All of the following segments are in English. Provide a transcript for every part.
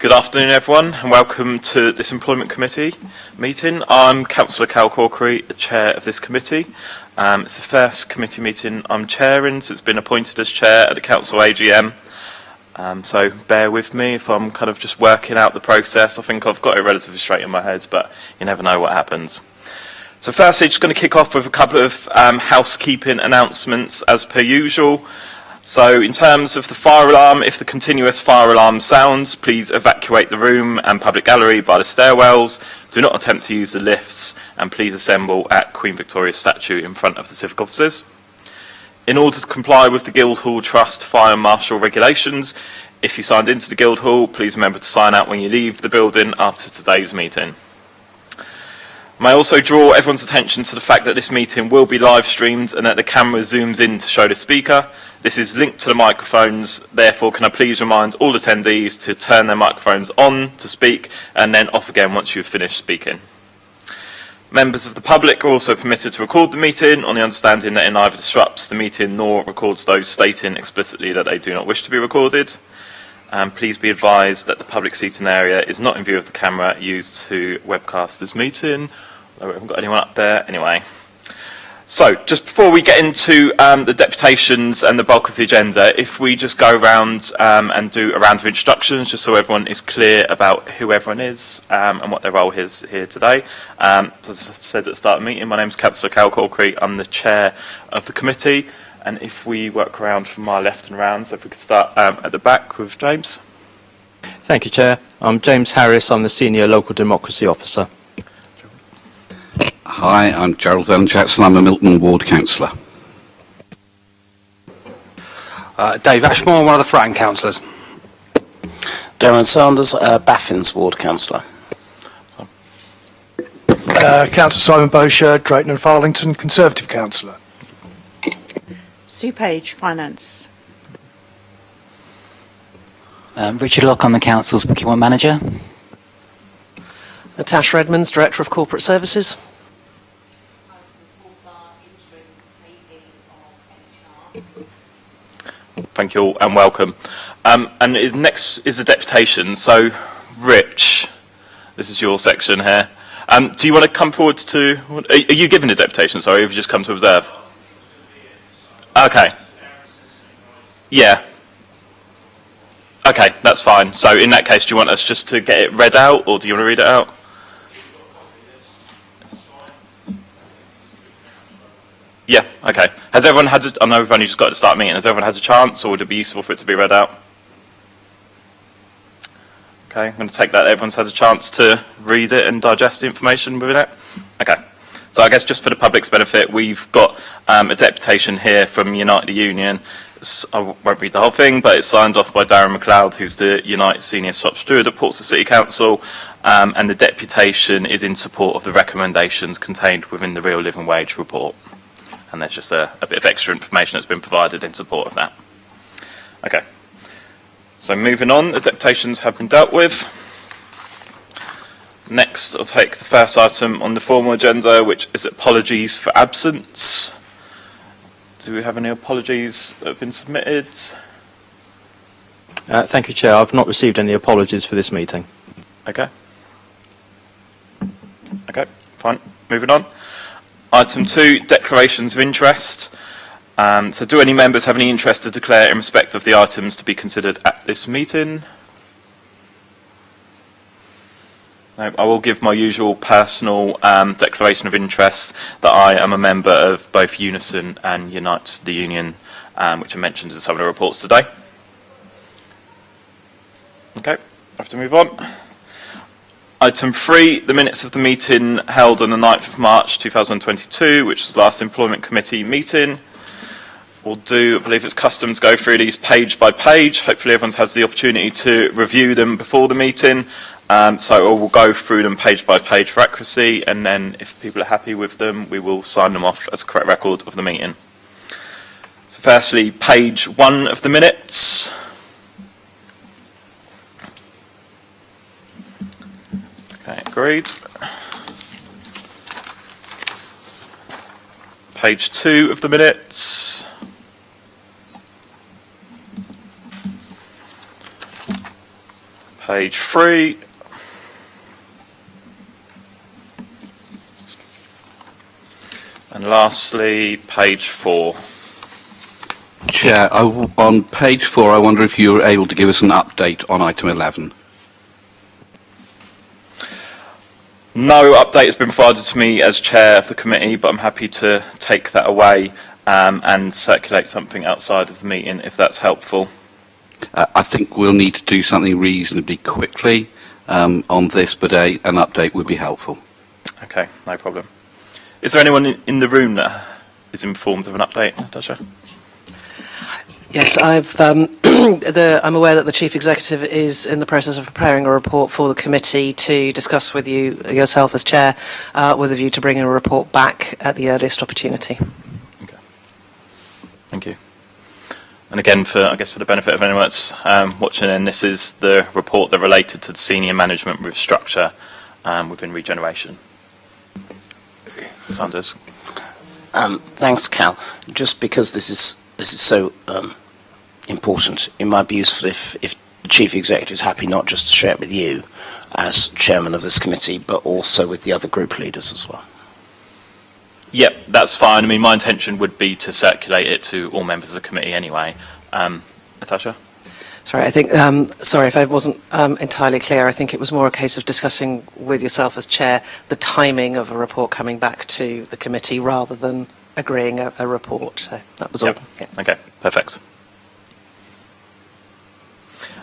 Good afternoon, everyone, and welcome to this Employment Committee meeting. I'm Councillor Cal Corkery, the chair of this committee. It's the first committee meeting I'm chairing since been appointed as chair at the council AGM. So bear with me if I'm kind of just working out the process. I think I've got it relatively straight in my head, but you never know what happens. So firstly, just going to kick off with a couple of housekeeping announcements as per usual. So in terms of the fire alarm, if the continuous fire alarm sounds, please evacuate the room and public gallery by the stairwells. Do not attempt to use the lifts, and please assemble at Queen Victoria's statue in front of the civic offices. In order to comply with the Guildhall Trust fire marshal regulations, if you signed into the Guildhall, please remember to sign out when you leave the building after today's meeting. May I also draw everyone's attention to the fact that this meeting will be live streamed and that the camera zooms in to show the speaker. This is linked to the microphones, therefore can I please remind all attendees to turn their microphones on to speak and then off again once you've finished speaking. Members of the public are also permitted to record the meeting on the understanding that it neither disrupts the meeting nor records those stating explicitly that they do not wish to be recorded. And please be advised that the public seating area is not in view of the camera used to webcast this meeting. We haven't got anyone up there anyway. So, just before we get into the deputations and the bulk of the agenda, if we just go around and do a round of introductions, just so everyone is clear about who everyone is and what their role is here today. As I said at the start of the meeting, my name is Councillor Cal Corkery. I'm the chair of the committee. And if we work around from my left and round, so if we could start at the back with James. Thank you, Chair. I'm James Harris. I'm the Senior Local Democracy Officer. Hi, I'm Gerald Van-Jackson. I'm a Milton Ward Councillor. Dave Ashmore, one of the Fratton Councillors. Darren Sanders, Baffin's Ward Councillor. Councillor Simon Bowsher, Drayton and Farlington, Conservative Councillor. Sue Page, Finance. Richard Locke, I'm the Council's Procurement Manager. Natasha Edmonds, Director of Corporate Services. Thank you all and welcome. And next is the deputation. So, Rich, this is your section here. Do you want to come forward to... Are you giving a deputation, sorry, or have you just come to observe? Okay. Yeah. Okay, that's fine. So in that case, do you want us just to get it read out, or do you want to read it out? Yeah, okay. Has everyone had I know we've only just got to start meeting. Has everyone had a chance, or would it be useful for it to be read out? Okay, I'm going to take that everyone's had a chance to read it and digest the information within it. Okay. So I guess just for the public's benefit, we've got a deputation here from Unite the Union. I won't read the whole thing, but it's signed off by Darren McLeod, who's the Unite Senior Shop Steward at Portsmouth City Council, and the deputation is in support of the recommendations contained within the Real Living Wage report. And there's just a bit of extra information that's been provided in support of that. Okay. So moving on, the deputations have been dealt with. Next, I'll take the first item on the formal agenda, which is apologies for absence. Do we have any apologies that have been submitted? Thank you, Chair. I've not received any apologies for this meeting. Okay. Okay, fine. Moving on. Item 2, declarations of interest. So do any members have any interest to declare in respect of the items to be considered at this meeting? I will give my usual personal declaration of interest that I am a member of both Unison and Unite the Union, which are mentioned in some of the reports today. Okay, I have to move on. Item 3, the minutes of the meeting held on the 9th of March 2022, which was the last Employment Committee meeting. We'll I believe it's custom to go through these page by page. Hopefully everyone's had the opportunity to review them before the meeting. So we'll go through them page by page for accuracy, and then if people are happy with them, we will sign them off as a correct record of the meeting. So firstly, page 1 of the minutes. Okay, agreed. Page 2 of the minutes. page 3. And lastly, page 4. Chair, on page 4, I wonder if you were able to give us an update on item 11. No update has been provided to me as chair of the committee, but I'm happy to take that away and circulate something outside of the meeting if that's helpful. I think we'll need to do something reasonably quickly on this, but an update would be helpful. Okay, no problem. Is there anyone in the room that is informed of an update, Natasha? Yes, I'm aware that the Chief Executive is in the process of preparing a report for the committee to discuss with yourself as Chair, with a view to bringing a report back at the earliest opportunity. Okay. Thank you. And again, for the benefit of anyone that's watching, and this is the report that related to the senior management restructure within regeneration. Sanders. Thanks, Cal. Just because this is so important, it might be useful if the Chief Executive is happy not just to share it with you as Chairman of this committee, but also with the other group leaders as well. Yep, that's fine. I mean, my intention would be to circulate it to all members of the committee anyway. Natasha? Sorry, I think, sorry if I wasn't entirely clear. I think it was more a case of discussing with yourself as Chair the timing of a report coming back to the committee rather than agreeing a report. So that was all. Yeah. Okay, perfect.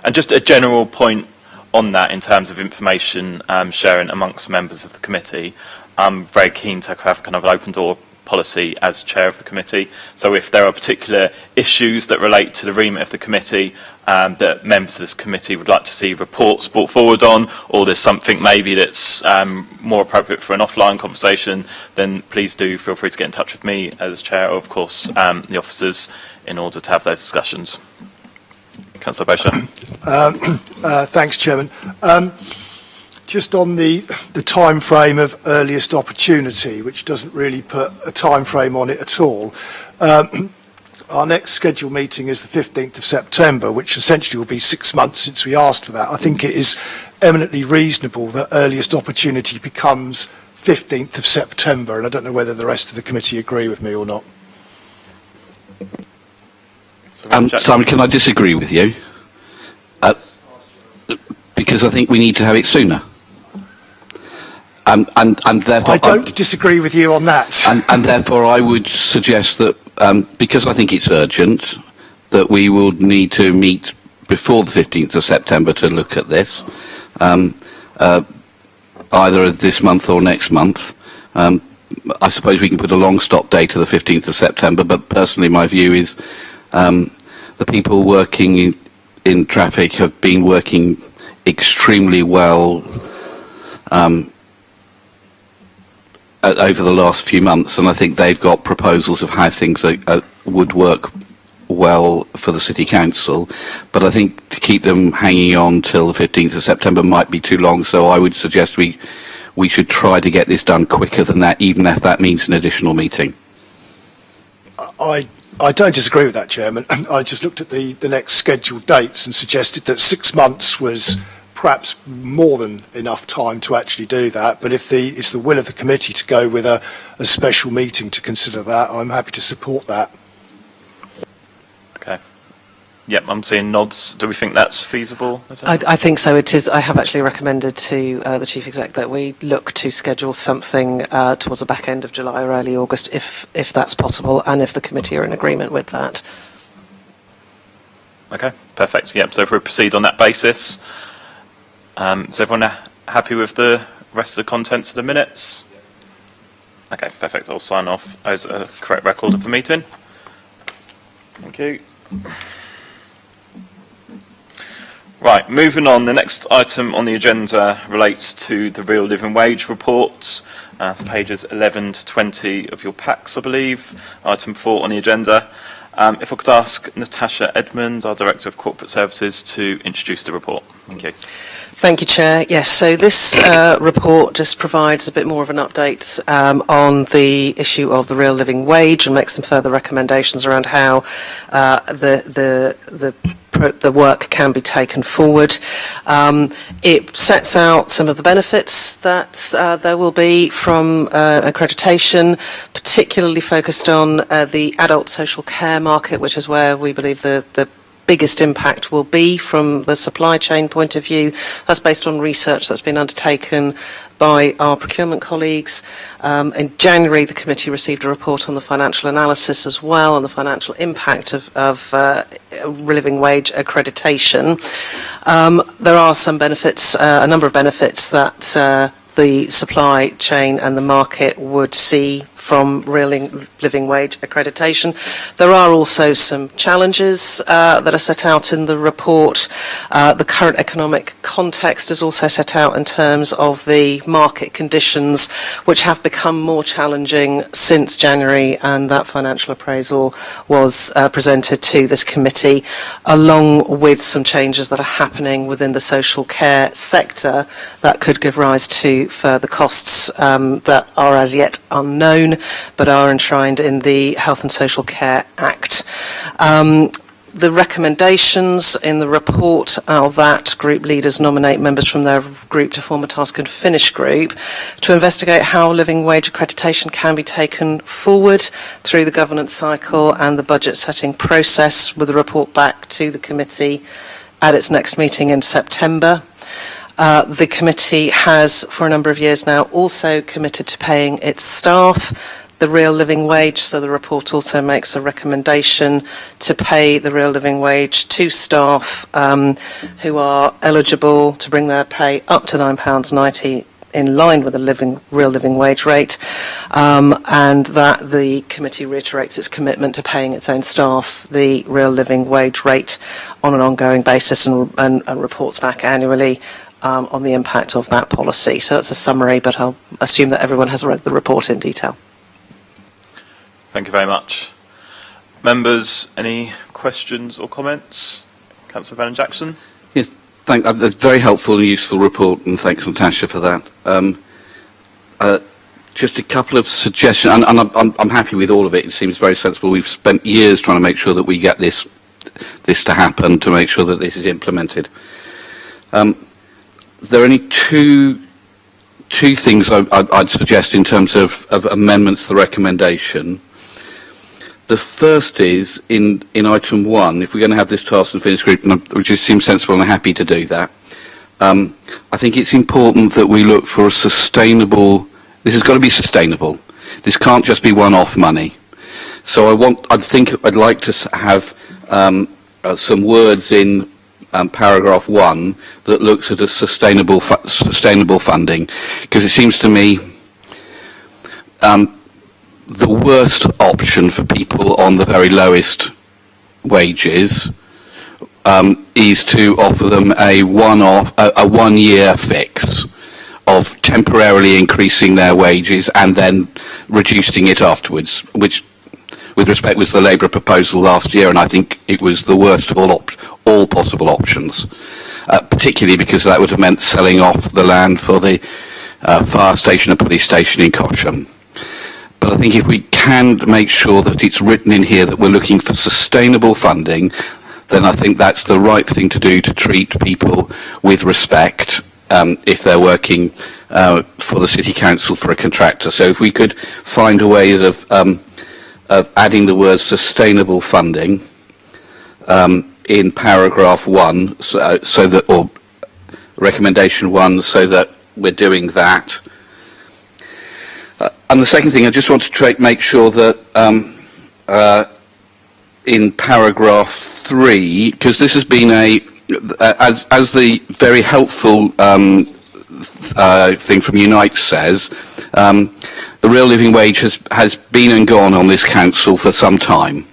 And just a general point on that in terms of information sharing amongst members of the committee, I'm very keen to have kind of an open door policy as chair of the committee. So if there are particular issues that relate to the remit of the committee that members of this committee would like to see reports brought forward on, or there's something maybe that's more appropriate for an offline conversation, then please do feel free to get in touch with me as chair, or of course the officers, in order to have those discussions. Councillor Bosher. Thanks, Chairman. Just on the time frame of earliest opportunity, which doesn't really put a time frame on it at all. Our next scheduled meeting is the 15th of September, which essentially will be 6 months since we asked for that. I think it is eminently reasonable that earliest opportunity becomes 15th of September, and I don't know whether the rest of the committee agree with me or not. Simon, can I disagree with you? Because I think we need to have it sooner. And therefore, I don't disagree with you on that. And therefore, I would suggest that, because I think it's urgent, that we will need to meet before the 15th of September to look at this, either this month or next month. I suppose we can put a long stop date to the 15th of September, but personally my view is the people working in traffic have been working extremely well over the last few months, and I think they've got proposals of how things would work well for the City Council, but I think to keep them hanging on till the 15th of September might be too long, so I would suggest we should try to get this done quicker than that, even if that means an additional meeting. I don't disagree with that, Chairman. I just looked at the next scheduled dates and suggested that 6 months was perhaps more than enough time to actually do that, but if it's the will of the committee to go with a special meeting to consider that, I'm happy to support that. Okay. Yep, I'm seeing nods. Do we think that's feasible? I think so. It is. I have actually recommended to the Chief Exec that we look to schedule something towards the back end of July or early August, if that's possible, and if the committee are in agreement with that. Okay, perfect. Yep, so if we proceed on that basis, is everyone happy with the rest of the contents of the minutes? Okay, perfect. I'll sign off as a correct record of the meeting. Thank you. Right, moving on, the next item on the agenda relates to the real living wage reports. It's pages 11 to 20 of your packs, I believe. Item 4 on the agenda. If I could ask Natasha Edmonds, our Director of Corporate Services, to introduce the report. Thank you. Thank you, Chair. Yes, so this report just provides a bit more of an update on the issue of the real living wage and makes some further recommendations around how the work can be taken forward. It sets out some of the benefits that there will be from accreditation, particularly focused on the adult social care market, which is where we believe the biggest impact will be from the supply chain point of view. That's based on research that's been undertaken by our procurement colleagues. In January, the committee received a report on the financial analysis as well, on the financial impact of living wage accreditation. There are some benefits, a number of benefits that the supply chain and the market would see from real living wage accreditation. There are also some challenges that are set out in the report. The current economic context is also set out in terms of the market conditions, which have become more challenging since January, and that financial appraisal was presented to this committee, along with some changes that are happening within the social care sector that could give rise to further costs that are as yet unknown, but are enshrined in the Health and Social Care Act. The recommendations in the report are that group leaders nominate members from their group to form a task and finish group to investigate how living wage accreditation can be taken forward through the governance cycle and the budget setting process, with a report back to the committee at its next meeting in September. The committee has, for a number of years now, also committed to paying its staff the real living wage, so the report also makes a recommendation to pay the real living wage to staff who are eligible, to bring their pay up to £9.90 in line with the real living wage rate, and that the committee reiterates its commitment to paying its own staff the real living wage rate on an ongoing basis and reports back annually on the impact of that policy. So that's a summary, but I'll assume that everyone has read the report in detail. Thank you very much. Members, any questions or comments? Councillor Van Jackson? Yes, a very helpful and useful report, and thanks, Natasha, for that. Just a couple of suggestions, and I'm happy with all of it. It seems very sensible. We've spent years trying to make sure that we get this to happen, to make sure that this is implemented. There are only two things I'd suggest in terms of amendments to the recommendation. The first is in item 1, if we're going to have this task and finish group, which seems sensible, and I'm happy to do that. I think it's important that we look for a sustainable. This has got to be sustainable. This can't just be one-off money. So I'd like to have some words in paragraph 1 that looks at a sustainable funding, because it seems to me the worst option for people on the very lowest wages is to offer them a one-year fix of temporarily increasing their wages and then reducing it afterwards, which, with respect, was the Labour proposal last year, and I think it was the worst of all possible options, particularly because that would have meant selling off the land for the fire station and police station in Cosham. But I think if we can make sure that it's written in here that we're looking for sustainable funding, then I think that's the right thing to do, to treat people with respect if they're working for the City Council for a contractor. So if we could find a way of adding the word sustainable funding in paragraph 1, so that, or recommendation 1, so that we're doing that. And the second thing, I just want to make sure that in paragraph 3, because this has been as the very helpful thing from Unite says, the real living wage has been and gone on this council for some time.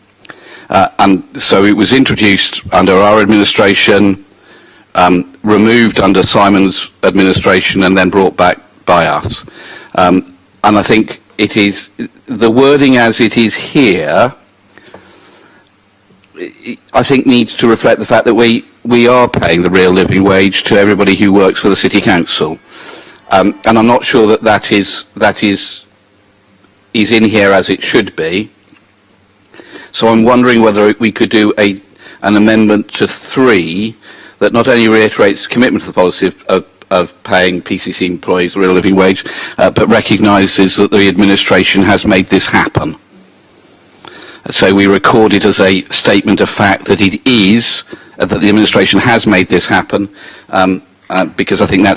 And so it was introduced under our administration, removed under Simon's administration, and then brought back by us. And I think it is, the wording as it is here, I think needs to reflect the fact that we we are paying the real living wage to everybody who works for the City Council. And I'm not sure that that is in here as it should be. So I'm wondering whether we could do an amendment to 3 that not only reiterates the commitment to the policy of paying PCC employees the real living wage, but recognises that the administration has made this happen. So we record it as a statement of fact that it is, that the administration has made this happen, because I think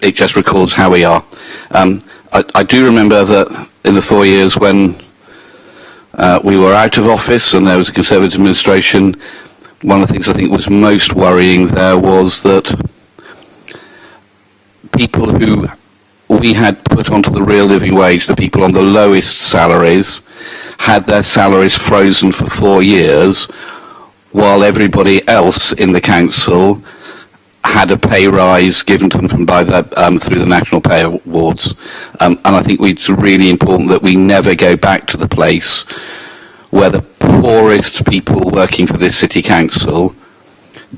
it just records how we are. I do remember that in the 4 years when we were out of office and there was a Conservative administration, one of the things I think was most worrying there was that people who we had put onto the real living wage, the people on the lowest salaries, had their salaries frozen for 4 years, while everybody else in the council had a pay rise given to them through the National Pay Awards. And I think it's really important that we never go back to the place where the poorest people working for this City Council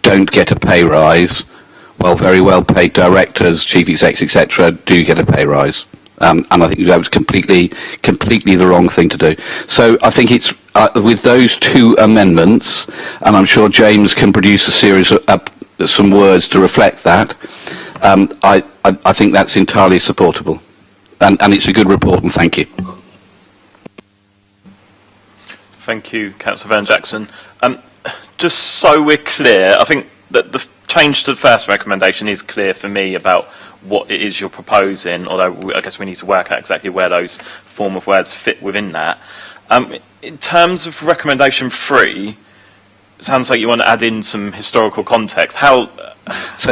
don't get a pay rise, while very well paid directors, chief execs, etc., do get a pay rise. And I think that was completely the wrong thing to do. So I think it's with those 2 amendments, and I'm sure James can produce a series of some words to reflect that. I think that's entirely supportable, and it's a good report. And thank you. Thank you, Councillor Van Jackson. Just so we're clear, I think that the change to the first recommendation is clear for me about what it is you're proposing, although I guess we need to work out exactly where those form of words fit within that. In terms of recommendation 3, it sounds like you want to add in some historical context. So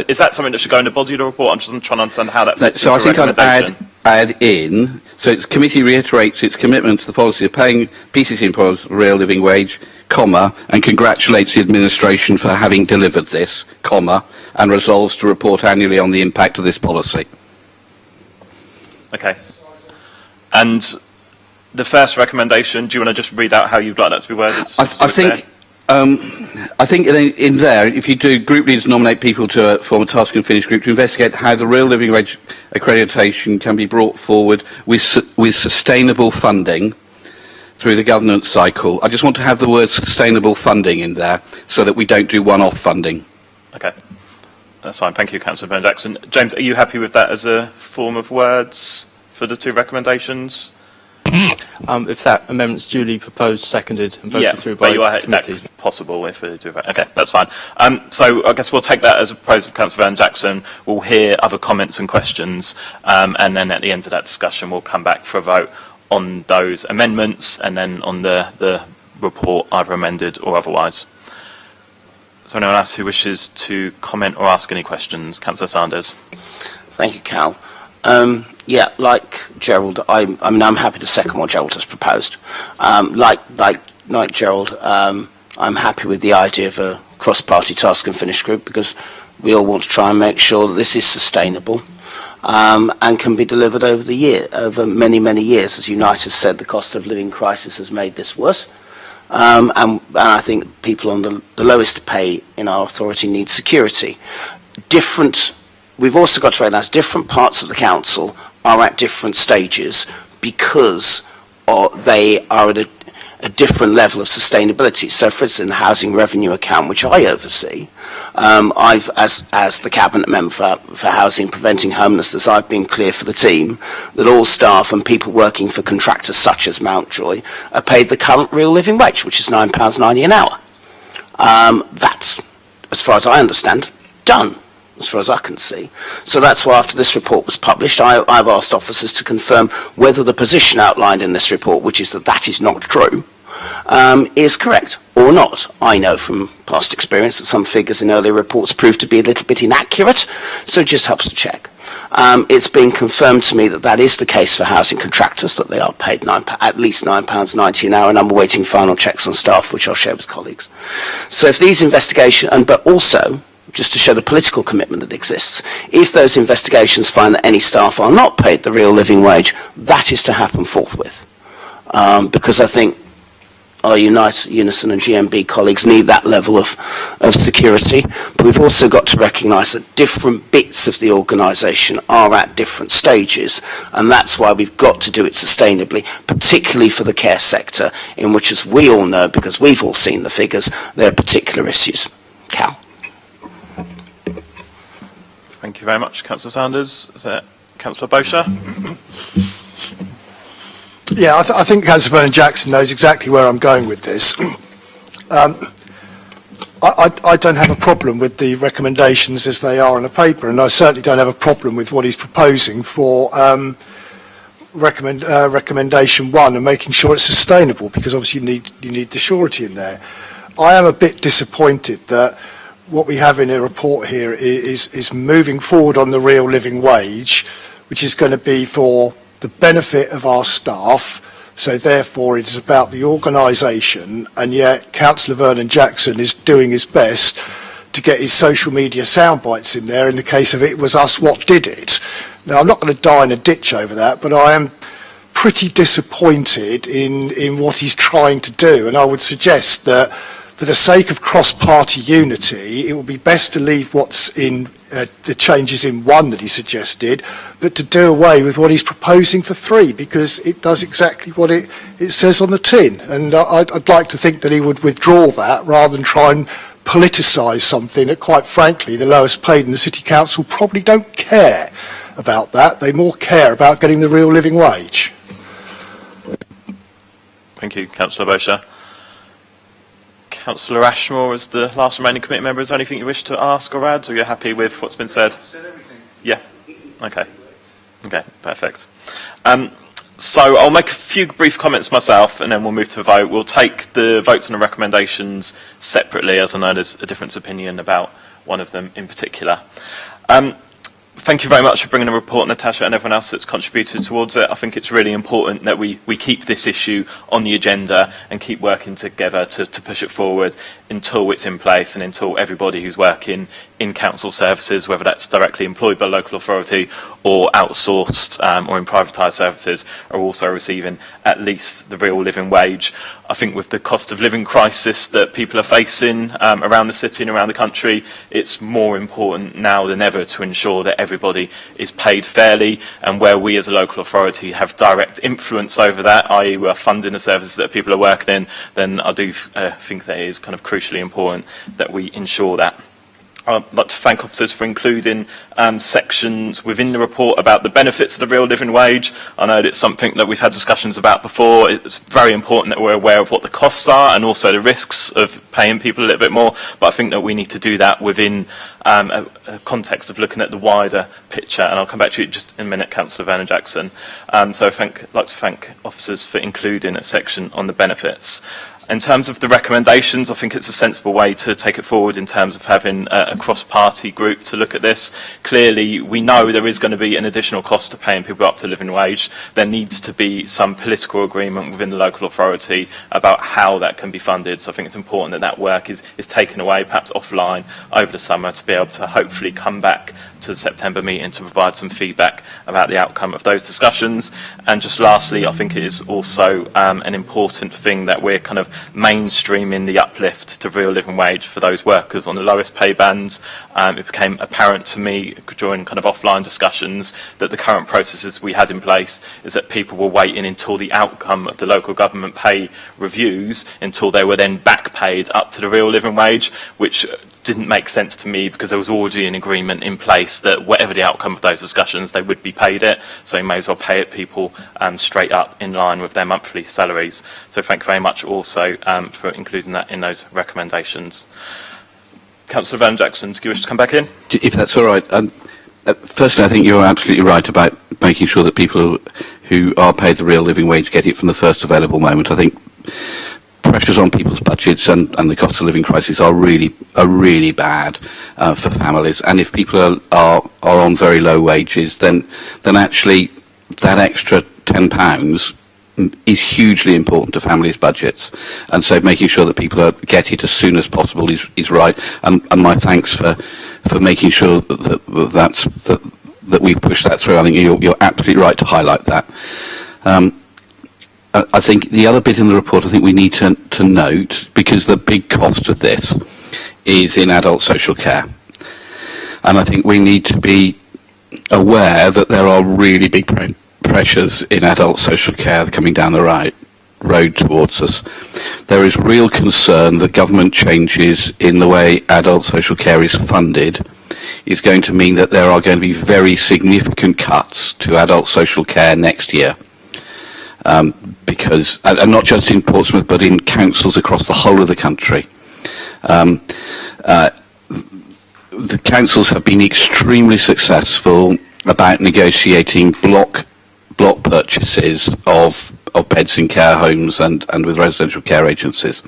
is that something that should go in the body of the report? I'm just trying to understand how that fits So I into think I'd add in, so the committee reiterates its commitment to the policy of paying PCC employees a real living wage, comma, and congratulates the administration for having delivered this, comma, and resolves to report annually on the impact of this policy. Okay. And the first recommendation, do you want to just read out how you'd like that to be worded? I think in there, if you do, group leaders nominate people to form a task and finish group to investigate how the real living wage accreditation can be brought forward with sustainable funding through the governance cycle. I just want to have the word sustainable funding in there so that we don't do one-off funding. Okay. That's fine. Thank you, Councillor Van Jackson. James, are you happy with that as a form of words for the 2 recommendations? If that amendment's duly proposed, seconded and voted through by the committee. That's possible if we do that. Okay, that's fine. So I guess we'll take that as a proposal of Councillor Van Jackson. We'll hear other comments and questions, and then at the end of that discussion, we'll come back for a vote on those amendments and then on the report, either amended or otherwise. Is there anyone else who wishes to comment or ask any questions? Councillor Sanders. Thank you, Cal. Yeah, like Gerald, I'm happy to second what Gerald has proposed. Like Gerald, I'm happy with the idea of a cross-party task and finish group because we all want to try and make sure that this is sustainable and can be delivered over many years. As Unite has said, the cost of living crisis has made this worse. And I think people on the lowest pay in our authority need security. We've also got to realise different parts of the council are at different stages because they are at a different level of sustainability. So, for instance, the housing revenue account, which I oversee, I've, as the cabinet member for housing and preventing homelessness, I've been clear for the team that all staff and people working for contractors such as Mountjoy are paid the current real living wage, which is £9.90 an hour. That's, as far as I understand, done, as far as I can see. So that's why after this report was published, I've asked officers to confirm whether the position outlined in this report, which is that is not true, is correct or not. I know from past experience that some figures in earlier reports proved to be a little bit inaccurate, so it just helps to check. It's been confirmed to me that is the case for housing contractors, that they are paid at least £9.90 an hour, and I'm awaiting final checks on staff, which I'll share with colleagues. So if these investigations, but also, just to show the political commitment that exists, if those investigations find that any staff are not paid the real living wage, that is to happen forthwith. Because I think our Unison and GMB colleagues need that level of security, but we've also got to recognise that different bits of the organisation are at different stages, and that's why we've got to do it sustainably, particularly for the care sector, in which, as we all know, because we've all seen the figures, there are particular issues. Cal. Thank you very much, Councillor Sanders. Is that Councillor Bosher? Yeah, I think Councillor Vernon-Jackson knows exactly where I'm going with this. I don't have a problem with the recommendations as they are on the paper, and I certainly don't have a problem with what he's proposing for recommendation 1 and making sure it's sustainable, because obviously you need the surety in there. I am a bit disappointed that what we have in a report here is moving forward on the real living wage, which is going to be for the benefit of our staff, so therefore it is about the organisation, and yet Councillor Vernon-Jackson is doing his best to get his social media sound bites in there in the case of it was us what did it. Now, I'm not going to die in a ditch over that, but I am pretty disappointed in what he's trying to do, and I would suggest that for the sake of cross-party unity, it would be best to leave what's in the changes in 1 that he suggested, but to do away with what he's proposing for 3, because it does exactly what it says on the tin. And I'd like to think that he would withdraw that rather than try and politicise something that, quite frankly, the lowest paid in the City Council probably don't care about that. They more care about getting the real living wage. Thank you, Councillor Bosher. Councillor Ashmore, as the last remaining committee member, is there anything you wish to ask or add, or you're happy with what's been said? Said everything. Yeah. Okay. Okay, perfect. So I'll make a few brief comments myself, and then we'll move to a vote. We'll take the votes and the recommendations separately, as I know there's a difference of opinion about one of them in particular. Thank you very much for bringing the report, Natasha, and everyone else that's contributed towards it. I think it's really important that we keep this issue on the agenda and keep working together to push it forward until it's in place and until everybody who's working in council services, whether that's directly employed by local authority or outsourced or in privatised services, are also receiving at least the real living wage. I think with the cost of living crisis that people are facing around the city and around the country, it's more important now than ever to ensure that everybody is paid fairly, and where we as a local authority have direct influence over that, i.e. we're funding the services that people are working in, then I do think that it is kind of crucially important that we ensure that. I'd like to thank officers for including sections within the report about the benefits of the real living wage. I know that it's something that we've had discussions about before. It's very important that we're aware of what the costs are and also the risks of paying people a little bit more, but I think that we need to do that within a context of looking at the wider picture, and I'll come back to you just in a minute, Councillor Vernon-Jackson. So I'd like to thank officers for including a section on the benefits. In terms of the recommendations, I think it's a sensible way to take it forward in terms of having a cross-party group to look at this. Clearly, we know there is going to be an additional cost to paying people up to living wage. There needs to be some political agreement within the local authority about how that can be funded. So I think it's important that that work is taken away, perhaps offline, over the summer, to be able to hopefully come back to the September meeting to provide some feedback about the outcome of those discussions. And just lastly, I think it is also an important thing that we're kind of mainstreaming the uplift to real living wage for those workers on the lowest pay bands. It became apparent to me during kind of offline discussions that the current processes we had in place is that people were waiting until the outcome of the local government pay reviews until they were then back paid up to the real living wage, which didn't make sense to me because there was already an agreement in place that whatever the outcome of those discussions, they would be paid it. So you may as well pay it people straight up in line with their monthly salaries. So thank you very much also for including that in those recommendations. Councillor Vernon-Jackson, do you wish to come back in? If that's all right. Firstly, I think you're absolutely right about making sure that people who are paid the real living wage get it from the first available moment. I think pressures on people's budgets and the cost of living crisis are really bad for families. And if people are on very low wages, then actually that extra £10 is hugely important to families' budgets. And so making sure that people get it as soon as possible is right. And my thanks for making sure that we push that through. I think you're absolutely right to highlight that. I think the other bit in the report I think we need to note, because the big cost of this is in adult social care. And I think we need to be aware that there are really big pressures in adult social care coming down the road towards us. There is real concern that government changes in the way adult social care is funded is going to mean that there are going to be very significant cuts to adult social care next year. Because, and not just in Portsmouth, but in councils across the whole of the country. The councils have been extremely successful about negotiating block purchases of beds in care homes and with residential care agencies,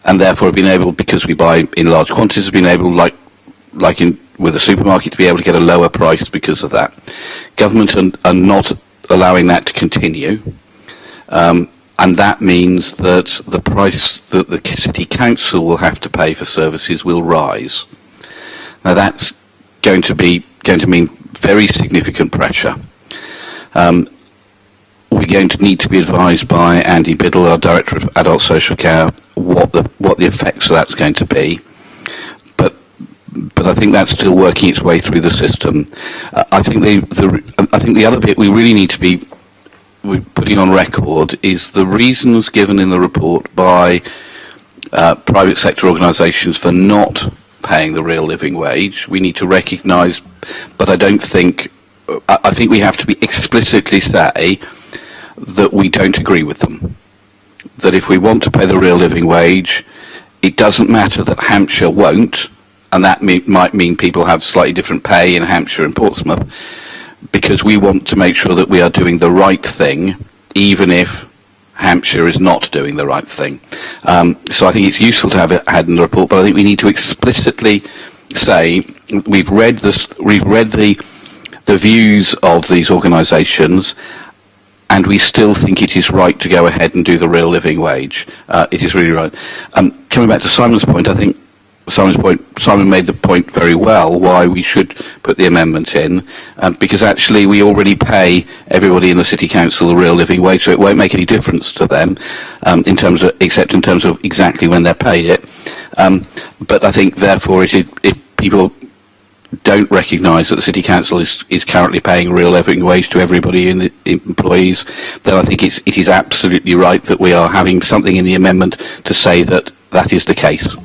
and therefore have been able, because we buy in large quantities, have been able, like in with a supermarket, to be able to get a lower price because of that. Government are not allowing that to continue, and that means that the price that the city council will have to pay for services will rise. Now that's going to mean very significant pressure. We're going to need to be advised by Andy Biddle, our Director of Adult Social Care, what the effects of that's going to be. But I think that's still working its way through the system. I think the other bit we really need to be putting on record is the reasons given in the report by private sector organisations for not paying the real living wage. We need to recognise, but I think we have to be explicitly say that we don't agree with them. That if we want to pay the real living wage, it doesn't matter that Hampshire won't, and that might mean people have slightly different pay in Hampshire and Portsmouth, because we want to make sure that we are doing the right thing, even if Hampshire is not doing the right thing. So I think it's useful to have it had in the report, but I think we need to explicitly say we've read the views of these organisations, and we still think it is right to go ahead and do the real living wage. It is really right. Coming back to Simon's point, I think Simon made the point very well why we should put the amendment in, because actually we already pay everybody in the city council the real living wage, so it won't make any difference to them except in terms of exactly when they're paid it. But I think therefore if people don't recognise that the city council is currently paying real living wage to everybody in the employees, then I think it is absolutely right that we are having something in the amendment to say that that is the case.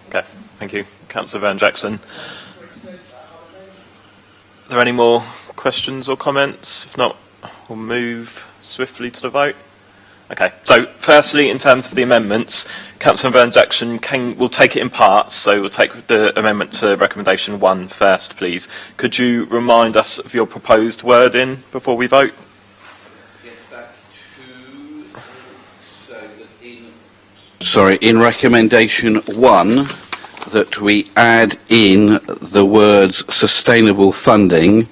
Okay, thank you. Councillor Van Jackson. Are there any more questions or comments? If not, we'll move swiftly to the vote. Okay, so firstly, in terms of the amendments, Councillor Van Jackson will take it in parts, so we'll take the amendment to recommendation 1 first, please. Could you remind us of your proposed wording before we vote? In recommendation 1, that we add in the words sustainable funding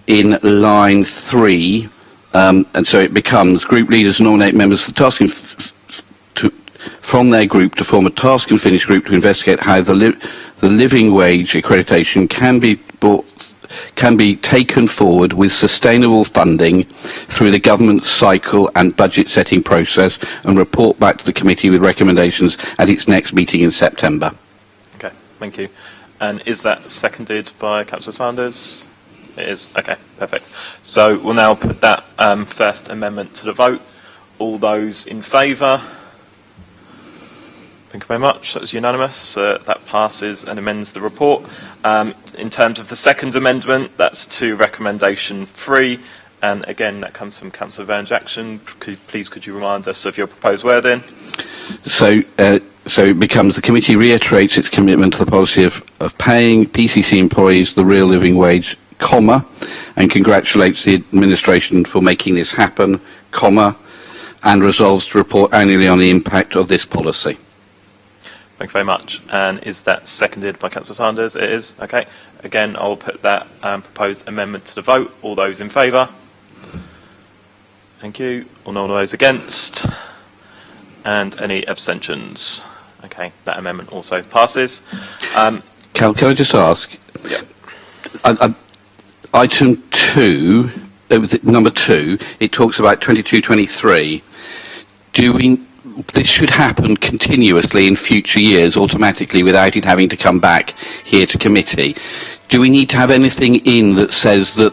in line 3, and so it becomes group leaders nominate members for from their group to form a task and finish group to investigate how the living wage accreditation can be taken forward with sustainable funding through the government cycle and budget setting process, and report back to the committee with recommendations at its next meeting in September. Okay, thank you. And is that seconded by Councillor Sanders? It is. Okay, perfect. So we'll now put that first amendment to the vote. All those in favour? Thank you very much. That was unanimous. That passes and amends the report. In terms of the second amendment, that's to recommendation 3, and again that comes from Councillor Van Jackson. Could you remind us of your proposed wording? So it becomes the committee reiterates its commitment to the policy of paying PCC employees the real living wage, comma, and congratulates the administration for making this happen, comma, and resolves to report annually on the impact of this policy. Thank you very much. And is that seconded by Councillor Sanders? It is. Okay. Again, I'll put that proposed amendment to the vote. All those in favour? Thank you. All those against? And any abstentions? Okay, that amendment also passes. Cal, can I just ask? Yeah. item 2, number 2, it talks about 22-23. This should happen continuously in future years, automatically, without it having to come back here to committee. Do we need to have anything in that says that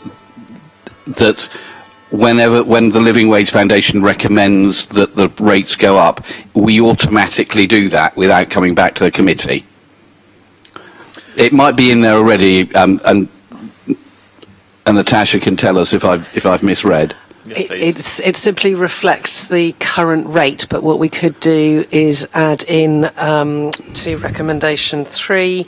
when the Living Wage Foundation recommends that the rates go up, we automatically do that without coming back to the committee? It might be in there already, and Natasha can tell us if I've misread. Yes, It simply reflects the current rate, but what we could do is add in to recommendation 3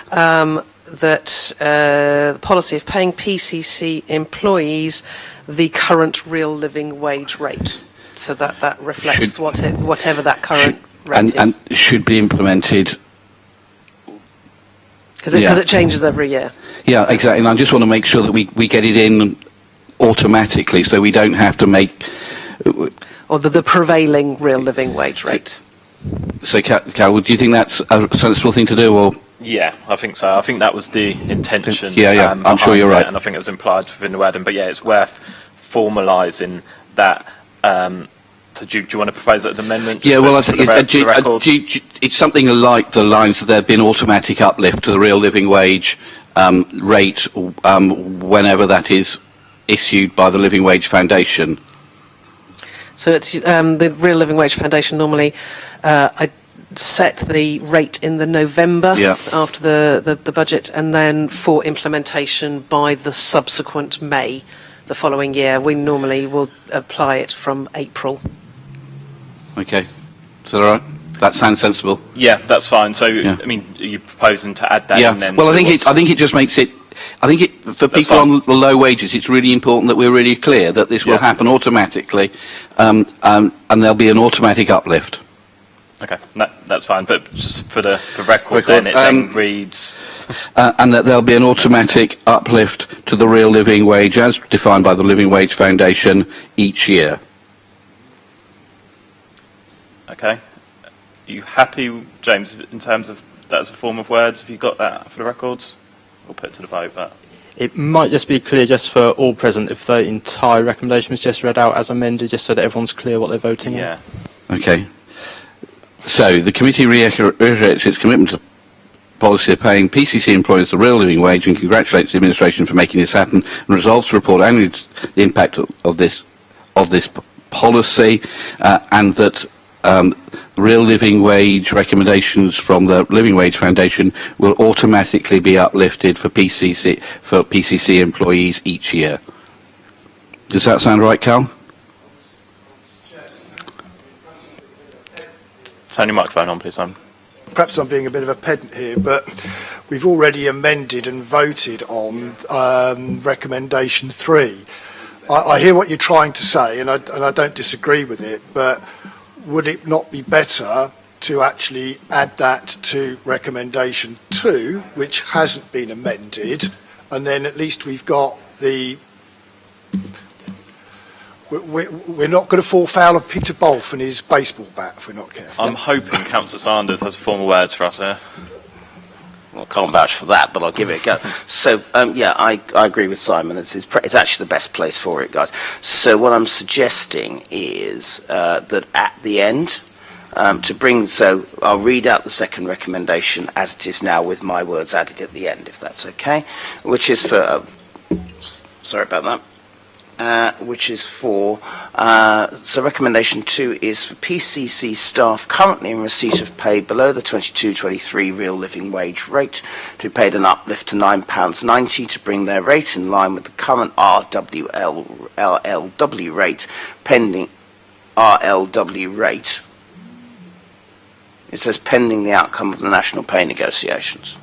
that the policy of paying PCC employees the current real living wage rate, so that reflects whatever that current rate is. And should be implemented. Because it changes every year. Yeah, exactly. And I just want to make sure that we get it in automatically, so we don't have to make... Or the prevailing real living wage rate. So, Cal, do you think that's a sensible thing to do, or...? Yeah, I think so. I think that was the intention. Yeah, I'm sure you're right. And I think it was implied within the wording. But yeah, it's worth formalising that. So do you want to propose that amendment? Yeah, well, I think it's something like the lines that there have been automatic uplift to the real living wage rate whenever that is issued by the Living Wage Foundation. So it's the Real Living Wage Foundation normally I set the rate in the November after the budget, and then for implementation by the subsequent May the following year. We normally will apply it from April. Okay. Is that all right? That sounds sensible. Yeah, that's fine. So, I mean, are you proposing to add that in then? Well, I think it just makes it... for people on the low wages, it's really important that we're really clear that this will happen automatically, and there'll be an automatic uplift. Okay, that's fine. But just for the record then, it then reads... and that there'll be an automatic uplift to the real living wage as defined by the Living Wage Foundation each year. Okay. Are you happy, James, in terms of that as a form of words? Have you got that for the records? We'll put it to the vote, but... It might just be clear just for all present if the entire recommendation was just read out as amended, just so that everyone's clear what they're voting on. Yeah. Okay. So, the committee reiterates its commitment to policy of paying PCC employees the real living wage and congratulates the administration for making this happen, and resolves to report annually the impact of this policy, and that real living wage recommendations from the Living Wage Foundation will automatically be uplifted for PCC employees each year. Does that sound right, Cal? Turn your microphone on, please, Simon. Perhaps I'm being a bit of a pedant here, but we've already amended and voted on recommendation 3. I hear what you're trying to say, and I don't disagree with it, but would it not be better to actually add that to recommendation 2, which hasn't been amended, and then at least we've got the... We're not going to fall foul of Peter Bolf and his baseball bat if we're not careful. I'm hoping Councillor Sanders has formal words for us here. Well, I can't vouch for that, but I'll give it a go. So, yeah, I agree with Simon. It's actually the best place for it, guys. So what I'm suggesting is that at the end, so I'll read out the second recommendation as it is now with my words added at the end, if that's okay, which is for... sorry about that. Which is for, so recommendation 2 is for PCC staff currently in receipt of pay below the 22-23 real living wage rate to be paid an uplift to £9.90 to bring their rate in line with the current RLW rate, pending RLW rate. It says pending the outcome of the national pay negotiations.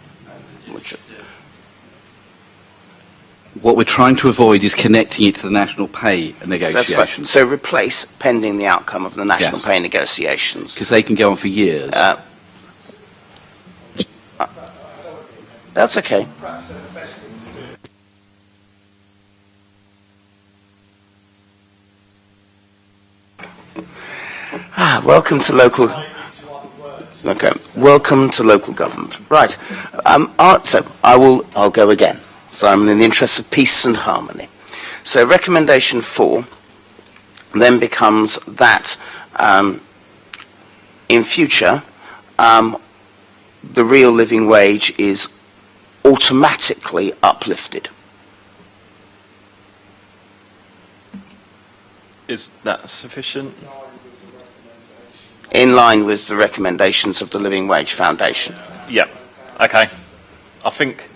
What we're trying to avoid is connecting it to the national pay negotiations. That's fine. So replace pending the outcome of the national pay negotiations. Because they can go on for years. That's okay. Welcome to local... Okay. Welcome to local government. Right. So I'll go again. So I'm in the interest of peace and harmony. So recommendation 4 then becomes that in future the real living wage is automatically uplifted. Is that sufficient? In line with the recommendations of the Living Wage Foundation. Yeah. Okay. I think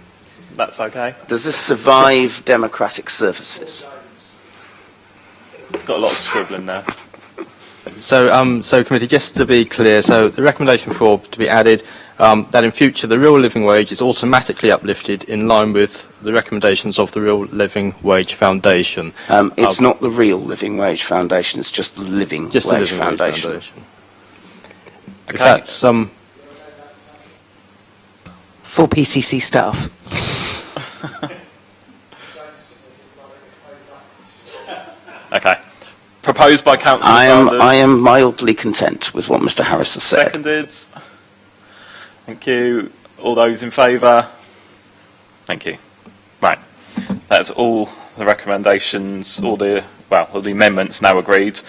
that's okay. Does this survive democratic services? It's got a lot of scribbling there. So committee, just to be clear, so the recommendation 4 to be added, that in future the real living wage is automatically uplifted in line with the recommendations of the Real Living Wage Foundation. It's not the Real Living Wage Foundation, it's just the Living Wage Foundation. Wage Foundation. Okay. If that's For PCC staff. Okay. Proposed by Councillor I Sanders. am mildly content with what Mr. Harris has said. Seconded. Thank you. All those in favour? Thank you. Right. That's all the recommendations, all the amendments now agreed.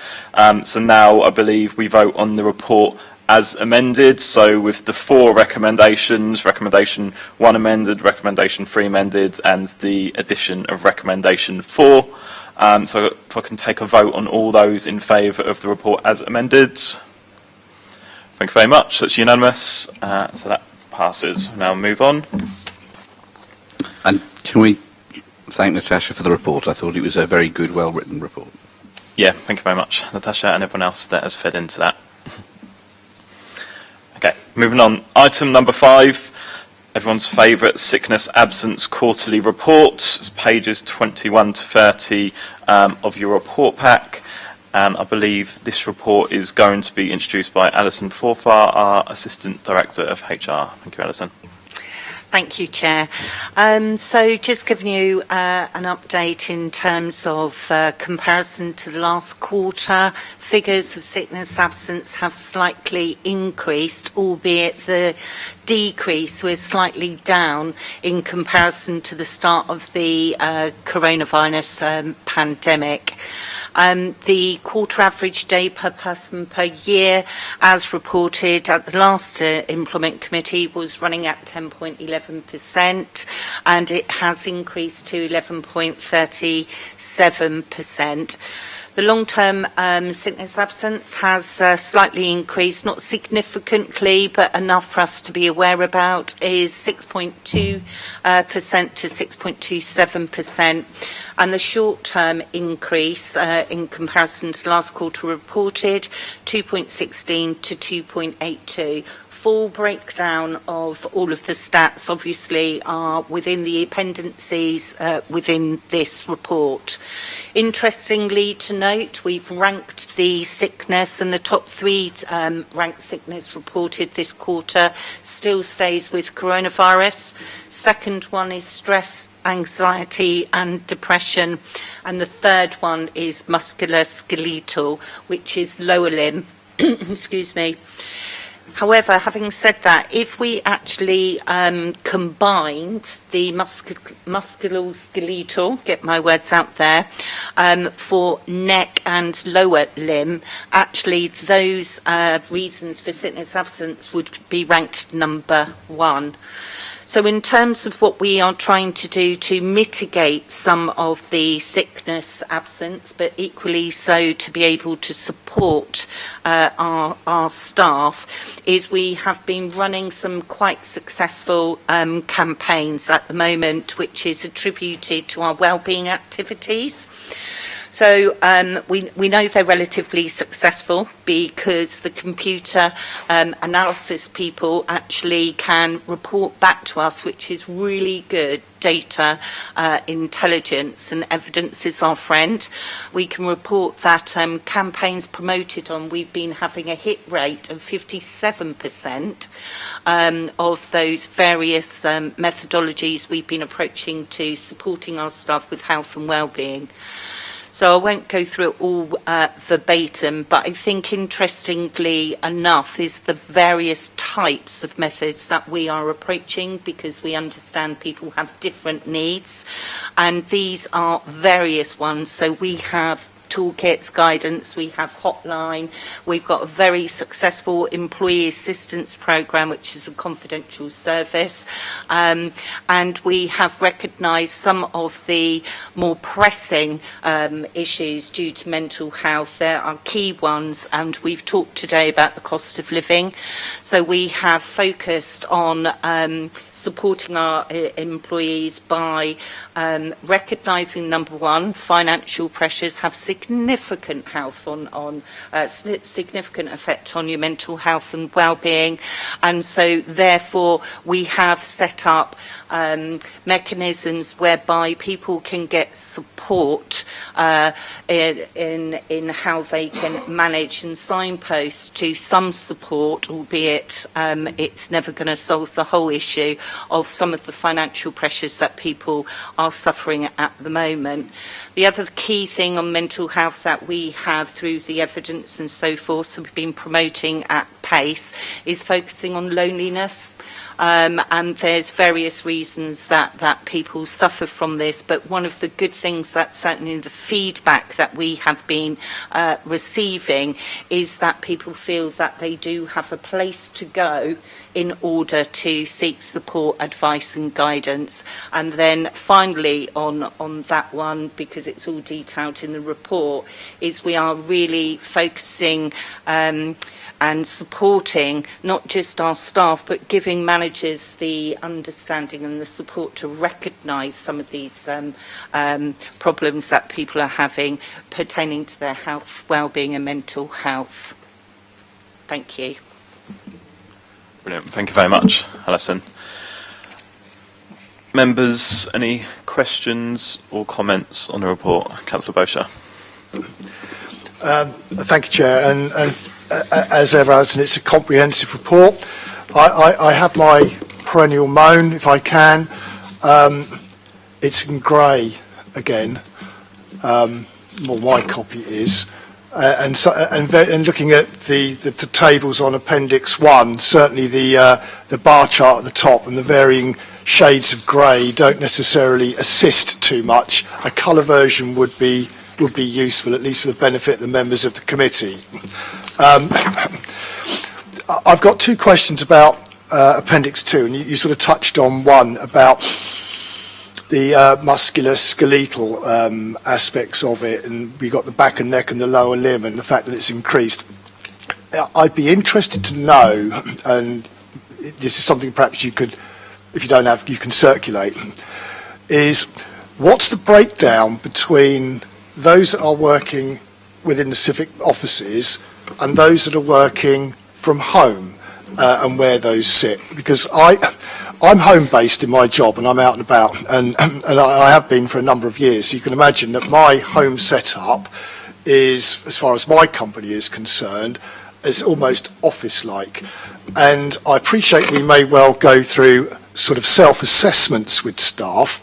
So now I believe we vote on the report as amended. So with the 4 recommendations, recommendation 1 amended, recommendation 3 amended, and the addition of recommendation 4. So if I can take a vote on all those in favour of the report as amended. Thank you very much. That's unanimous. So that passes. Now move on. And can we thank Natasha for the report? I thought it was a very good, well-written report. Yeah, thank you very much, Natasha, and everyone else that has fed into that. Okay, moving on. Item number 5. Everyone's favourite sickness absence quarterly report. It's pages 21 to 30 of your report pack. And I believe this report is going to be introduced by Alison Forfar, our Assistant Director of HR. Thank you, Alison. Thank you, Chair. So just giving you an update in terms of comparison to the last quarter. Figures of sickness absence have slightly increased, albeit the decrease was slightly down in comparison to the start of the coronavirus pandemic. The quarter average day per person per year, as reported at the last Employment Committee, was running at 10.11%, and it has increased to 11.37%. The long-term sickness absence has slightly increased, not significantly, but enough for us to be aware about, is 6.2% to 6.27%. And the short-term increase in comparison to last quarter reported, 2.16 to 2.82. Full breakdown of all of the stats obviously are within the appendices within this report. Interestingly to note, we've ranked the sickness, and the top 3 ranked sickness reported this quarter still stays with coronavirus. Second one is stress, anxiety and depression, and the third one is musculoskeletal, which is lower limb. Excuse me. However, having said that, if we actually combined the musculoskeletal, get my words out there, for neck and lower limb, actually those reasons for sickness absence would be ranked number 1. So in terms of what we are trying to do to mitigate some of the sickness absence, but equally so to be able to support our staff, is we have been running some quite successful campaigns at the moment, which is attributed to our wellbeing activities. So we know they're relatively successful because the computer analysis people actually can report back to us, which is really good data intelligence, and evidence is our friend. We can report that campaigns promoted on, we've been having a hit rate of 57% of those various methodologies we've been approaching to supporting our staff with health and wellbeing. So I won't go through it all verbatim, but I think interestingly enough is the various types of methods that we are approaching, because we understand people have different needs, and these are various ones. So we have toolkits, guidance, we have hotline, we've got a very successful employee assistance programme, which is a confidential service, and we have recognised some of the more pressing issues due to mental health. There are key ones, and we've talked today about the cost of living. So we have focused on supporting our employees by recognising, number one, financial pressures have significant health significant effect on your mental health and well-being, and so therefore we have set up mechanisms whereby people can get support in how they can manage and signpost to some support, albeit it's never going to solve the whole issue of some of the financial pressures that people are suffering at the moment. The other key thing on mental health that we have through the evidence and so forth, so we've been promoting at pace, is focusing on loneliness. And there's various reasons that people suffer from this, but one of the good things that certainly the feedback that we have been receiving is that people feel that they do have a place to go in order to seek support, advice and guidance. And then finally on that one, because it's all detailed in the report, is we are really focusing and supporting not just our staff, but giving managers the understanding and the support to recognise some of these problems that people are having pertaining to their health, well-being and mental health. Thank you. Brilliant. Thank you very much, Alison. Members, any questions or comments on the report? Councillor Bosher. Thank you, Chair. And as ever, Alison, it's a comprehensive report. I have my perennial moan, if I can. It's in grey again. Well, my copy is. And looking at the tables on Appendix 1, certainly the bar chart at the top and the varying shades of grey don't necessarily assist too much. A colour version would be useful, at least for the benefit of the members of the committee. I've got two questions about Appendix 2, and you sort of touched on one about the musculoskeletal aspects of it, and we got the back and neck and the lower limb and the fact that it's increased. I'd be interested to know, and this is something perhaps you could, if you don't have, you can circulate, is what's the breakdown between those that are working within the civic offices and those that are working from home, and where those sit? Because I'm home-based in my job and I'm out and about, and I have been for a number of years. So you can imagine that my home setup is, as far as my company is concerned, is almost office-like. And I appreciate we may well go through sort of self-assessments with staff,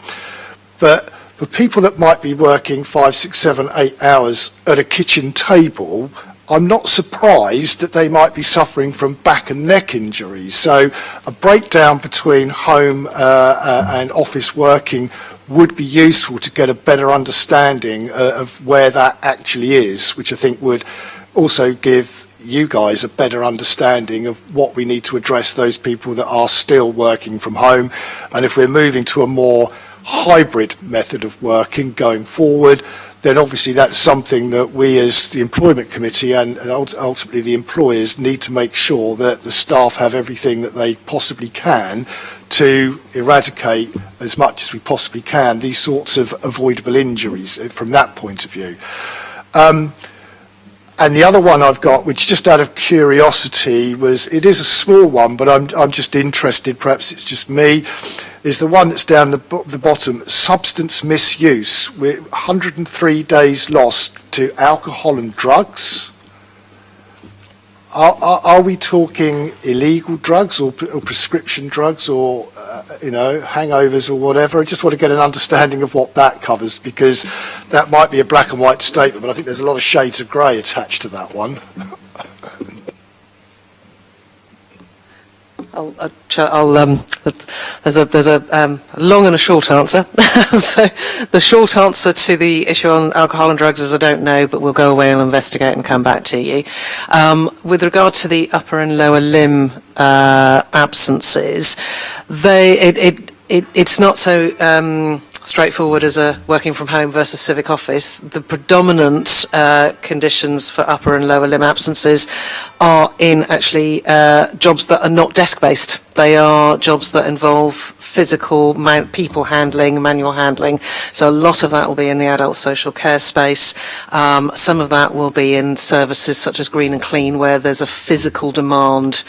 but for people that might be working 5, 6, 7, 8 hours at a kitchen table, I'm not surprised that they might be suffering from back and neck injuries. So a breakdown between home and office working would be useful to get a better understanding of where that actually is, which I think would also give you guys a better understanding of what we need to address those people that are still working from home. And if we're moving to a more hybrid method of working going forward, then obviously that's something that we as the Employment Committee and ultimately the employers need to make sure that the staff have everything that they possibly can to eradicate as much as we possibly can these sorts of avoidable injuries from that point of view. And the other one I've got, which just out of curiosity was, it is a small one, but I'm just interested, perhaps it's just me, is the one that's down the bottom, substance misuse, with 103 days lost to alcohol and drugs. Are we talking illegal drugs or prescription drugs, or hangovers or whatever. I just want to get an understanding of what that covers, because that might be a black and white statement, but I think there's a lot of shades of grey attached to that one. There's a long and a short answer. So the short answer to the issue on alcohol and drugs is I don't know, but we'll go away and investigate and come back to you. With regard to the upper and lower limb absences, it's not so straightforward as a working from home versus civic office. The predominant conditions for upper and lower limb absences are in actually jobs that are not desk-based. They are jobs that involve physical people handling, manual handling. So a lot of that will be in the adult social care space. Some of that will be in services such as Green and Clean, where there's a physical demand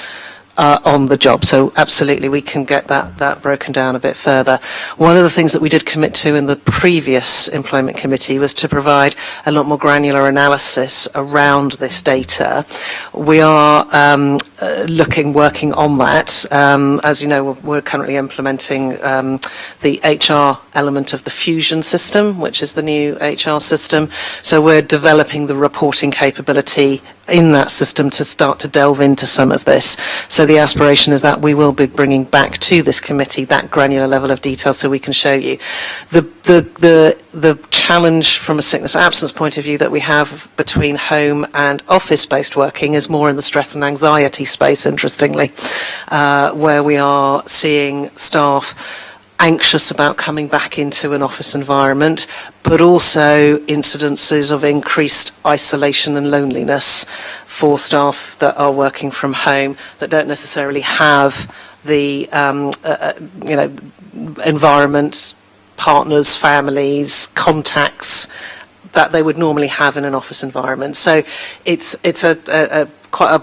on the job. So absolutely, we can get that broken down a bit further. One of the things that we did commit to in the previous employment committee was to provide a lot more granular analysis around this data. We are working on that. As you know, we're currently implementing the HR element of the Fusion system, which is the new HR system. So we're developing the reporting capability in that system to start to delve into some of this. So the aspiration is that we will be bringing back to this committee that granular level of detail so we can show you. The challenge from a sickness absence point of view that we have between home and office-based working is more in the stress and anxiety space, interestingly, where we are seeing staff anxious about coming back into an office environment, but also incidences of increased isolation and loneliness for staff that are working from home that don't necessarily have the environment, partners, families, contacts that they would normally have in an office environment. So it's a quite a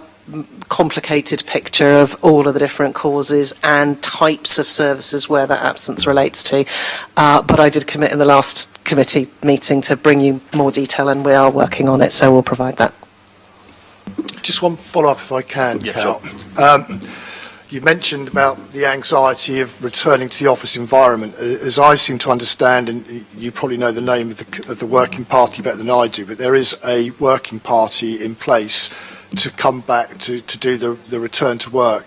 complicated picture of all of the different causes and types of services where that absence relates to. But I did commit in the last committee meeting to bring you more detail, and we are working on it, so we'll provide that. Just one follow-up, if I can, Yeah, Cal. sure. You mentioned about the anxiety of returning to the office environment. As I seem to understand, and you probably know the name of the working party better than I do, but there is a working party in place to come back to do the return to work.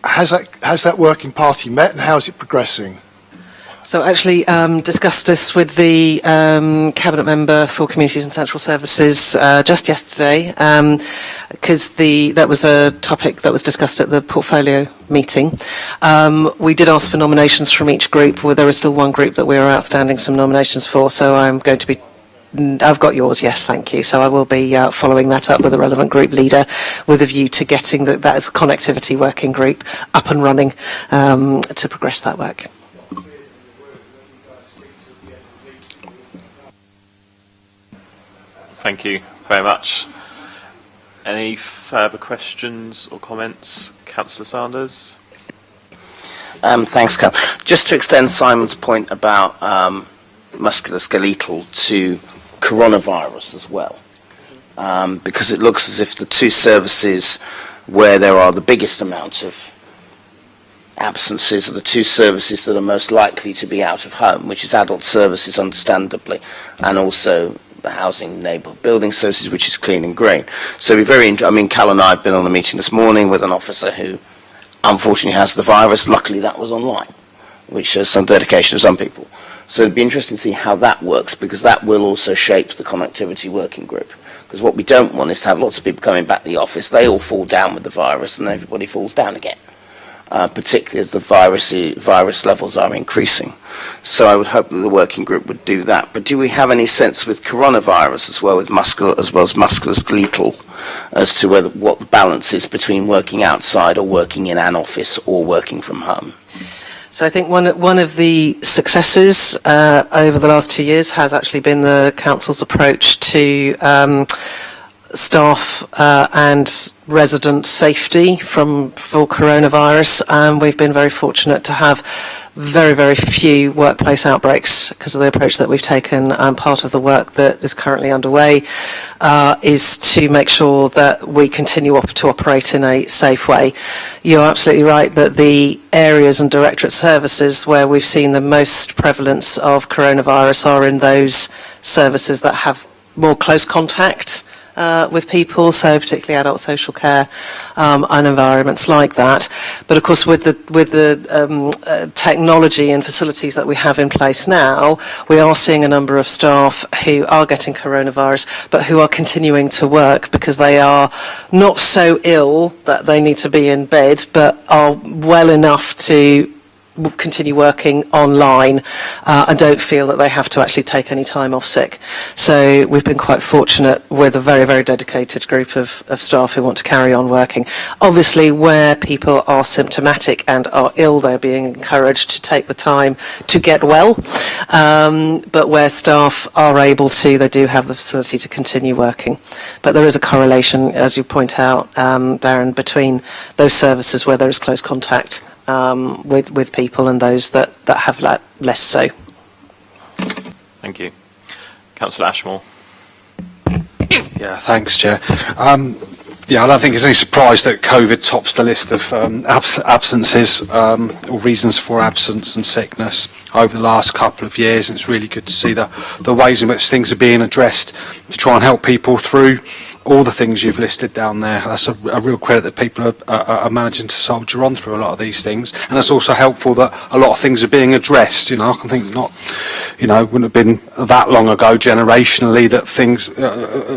Has that working party met, and how is it progressing? So actually discussed this with the Cabinet Member for Communities and Central Services just yesterday, because that was a topic that was discussed at the portfolio meeting. We did ask for nominations from each group. Well, there is still one group that we are outstanding some nominations for, so I'm going to be I've got yours, yes, thank you. So I will be following that up with a relevant group leader with a view to getting that as a connectivity working group up and running to progress that work. Thank you very much. Any further questions or comments? Councillor Sanders? Thanks, Cal. Just to extend Simon's point about musculoskeletal to coronavirus as well, because it looks as if the two services where there are the biggest amount of absences are the two services that are most likely to be out of home, which is adult services, understandably, and also the housing neighbourhood building services, which is Clean and Green. So Cal and I have been on a meeting this morning with an officer who unfortunately has the virus. Luckily that was online, which shows some dedication of some people. So it'd be interesting to see how that works, because that will also shape the connectivity working group. Because what we don't want is to have lots of people coming back to the office, they all fall down with the virus and everybody falls down again, particularly as the virus levels are increasing. So I would hope that the working group would do that. But do we have any sense with coronavirus as well as musculoskeletal as to what the balance is between working outside or working in an office or working from home? So I think one of the successes over the last 2 years has actually been the council's approach to staff and resident safety for coronavirus, and we've been very fortunate to have very, very few workplace outbreaks because of the approach that we've taken. And part of the work that is currently underway is to make sure that we continue to operate in a safe way. You're absolutely right that the areas and directorate services where we've seen the most prevalence of coronavirus are in those services that have more close contact with people, so particularly adult social care and environments like that. But of course, with the technology and facilities that we have in place now, we are seeing a number of staff who are getting coronavirus, but who are continuing to work because they are not so ill that they need to be in bed, but are well enough to continue working online and don't feel that they have to actually take any time off sick. So we've been quite fortunate with a very, very dedicated group of staff who want to carry on working. Obviously, where people are symptomatic and are ill, they're being encouraged to take the time to get well. But where staff are able to, they do have the facility to continue working. But there is a correlation, as you point out, Darren, between those services where there is close contact with people and those that have less so. Thank you. Councillor Ashmore. Yeah, thanks, Chair. Yeah, I don't think it's any surprise that COVID tops the list of absences or reasons for absence and sickness over the last couple of years. And it's really good to see the ways in which things are being addressed to try and help people through all the things you've listed down there. That's a real credit that people are managing to soldier on through a lot of these things. And it's also helpful that a lot of things are being addressed. I can think wouldn't have been that long ago generationally that things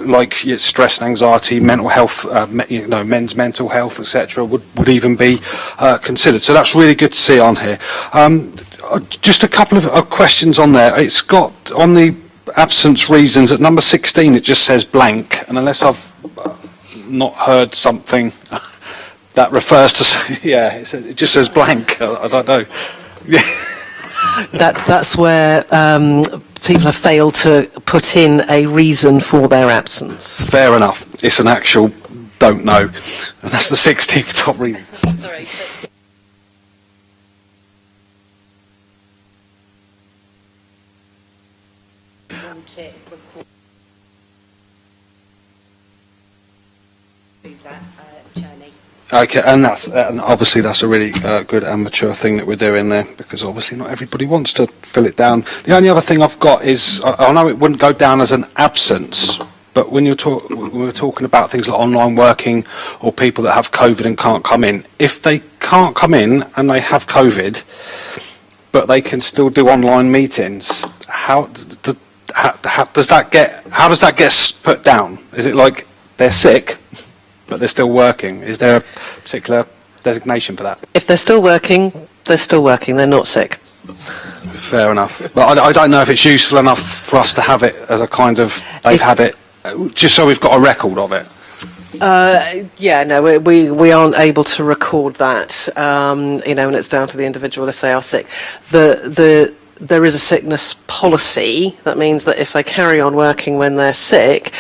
like stress and anxiety, mental health, men's mental health, etc., would even be considered. So that's really good to see on here. Just a couple of questions on there. It's got on the absence reasons at number 16. It just says blank, and unless I've not heard something that refers to, it just says blank. I don't know. Yeah. That's where people have failed to put in a reason for their absence. Fair enough. It's an actual don't know, and that's the 16th top reason. Sorry. Okay, and obviously that's a really good and mature thing that we're doing there, because obviously not everybody wants to fill it down. The only other thing I've got is, I know it wouldn't go down as an absence, but when we're talking about things like online working or people that have COVID and can't come in, if they can't come in and they have COVID, but they can still do online meetings, how does that get put down? Is it like they're sick, but they're still working? Is there a particular designation for that? If they're still working, they're still working. They're not sick. Fair enough. But I don't know if it's useful enough for us to have it as a kind of, had it, just so we've got a record of it. We aren't able to record that, and it's down to the individual if they are sick. There is a sickness policy that means that if they carry on working when they're sick,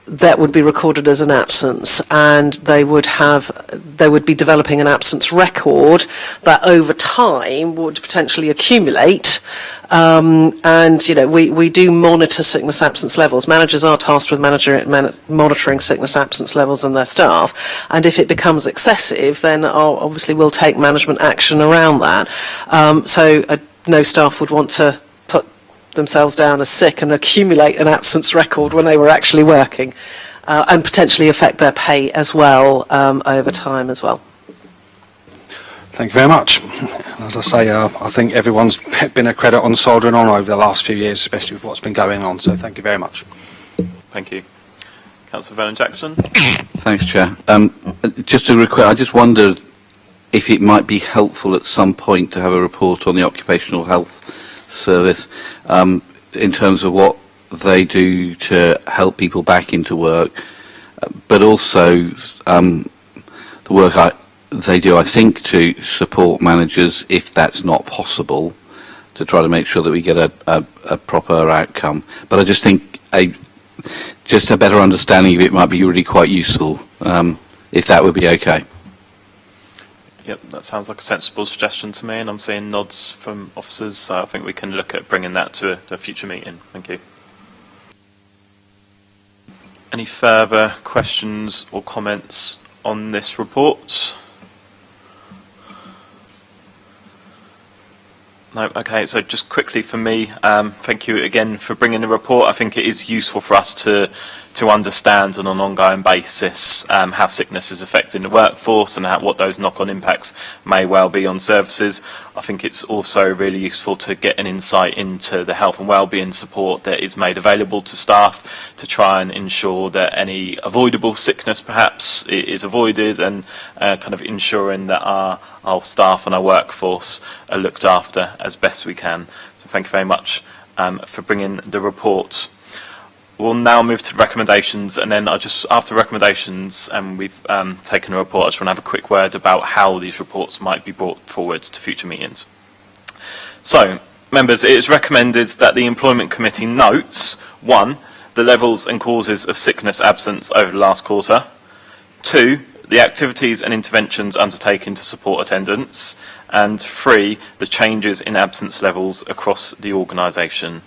that would be recorded as an absence, and they would be developing an absence record that over time would potentially accumulate. We do monitor sickness absence levels. Managers are tasked with monitoring sickness absence levels in their staff, and if it becomes excessive, then obviously we'll take management action around that. No staff would want to put themselves down as sick and accumulate an absence record when they were actually working, and potentially affect their pay as well over time as well. Thank you very much. As I say, I think everyone's been a credit on soldiering on over the last few years, especially with what's been going on, so thank you very much. Thank you. Councillor Vernon-Jackson. Thanks, Chair. Just a request, I just wondered if it might be helpful at some point to have a report on the Occupational Health Service in terms of what they do to help people back into work, but also the work they do, I think, to support managers if that's not possible, to try to make sure that we get a proper outcome. But I just think just a better understanding of it might be really quite useful, if that would be okay. Yep, that sounds like a sensible suggestion to me, and I'm seeing nods from officers, so I think we can look at bringing that to a future meeting. Thank you. Any further questions or comments on this report? No, okay, so just quickly for me, thank you again for bringing the report. I think it is useful for us to understand on an ongoing basis how sickness is affecting the workforce and what those knock-on impacts may well be on services. I think it's also really useful to get an insight into the health and wellbeing support that is made available to staff to try and ensure that any avoidable sickness perhaps is avoided, and kind of ensuring that our staff and our workforce are looked after as best we can. So thank you very much for bringing the report. We'll now move to recommendations, and then after recommendations, and we've taken a report, I just want to have a quick word about how these reports might be brought forward to future meetings. So, members, it is recommended that the Employment Committee notes 1, the levels and causes of sickness absence over the last quarter, 2, the activities and interventions undertaken to support attendance, and 3, the changes in absence levels across the organisation.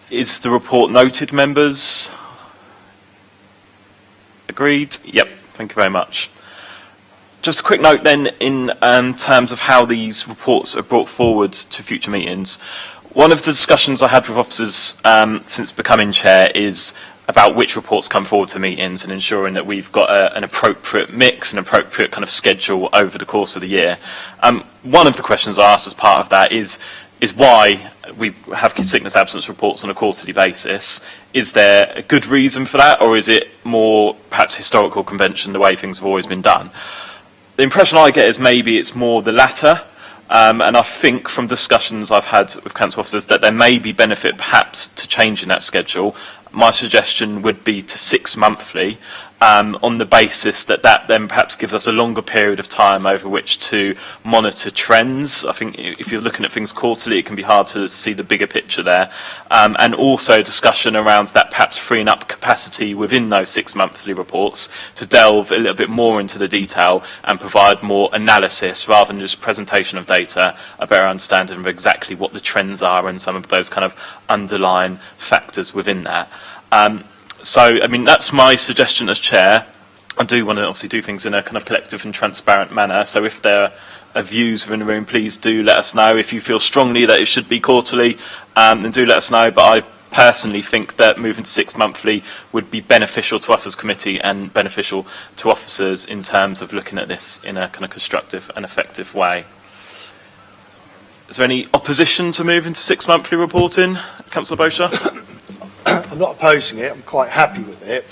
Is the report noted, members? Agreed? Yep, thank you very much. Just a quick note then in terms of how these reports are brought forward to future meetings. One of the discussions I had with officers since becoming chair is about which reports come forward to meetings and ensuring that we've got an appropriate mix, an appropriate kind of schedule over the course of the year. One of the questions I asked as part of that is why we have sickness absence reports on a quarterly basis. Is there a good reason for that, or is it more perhaps historical convention, the way things have always been done? The impression I get is maybe it's more the latter, and I think from discussions I've had with council officers that there may be benefit perhaps to changing that schedule. My suggestion would be to 6 monthly, on the basis that then perhaps gives us a longer period of time over which to monitor trends. I think if you're looking at things quarterly, it can be hard to see the bigger picture there. And also discussion around that perhaps freeing up capacity within those 6 monthly reports to delve a little bit more into the detail and provide more analysis rather than just presentation of data, a better understanding of exactly what the trends are and some of those kind of underlying factors within that. So, I mean, that's my suggestion as chair. I do want to obviously do things in a kind of collective and transparent manner. So if there are views within the room, please do let us know. If you feel strongly that it should be quarterly, then do let us know. But I personally think that moving to 6 monthly would be beneficial to us as committee and beneficial to officers in terms of looking at this in a kind of constructive and effective way. Is there any opposition to moving to 6 monthly reporting, Councillor Bosher? I'm not opposing it. I'm quite happy with it.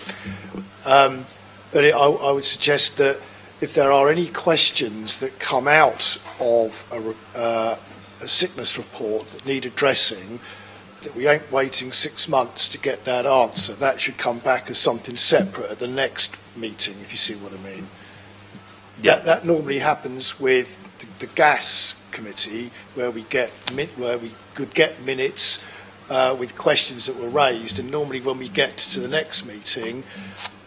But I would suggest that if there are any questions that come out of a sickness report that need addressing, that we ain't waiting 6 months to get that answer. That should come back as something separate at the next meeting, if you see what I mean. Yeah. That normally happens with the gas committee, where we could get minutes with questions that were raised, and normally when we get to the next meeting,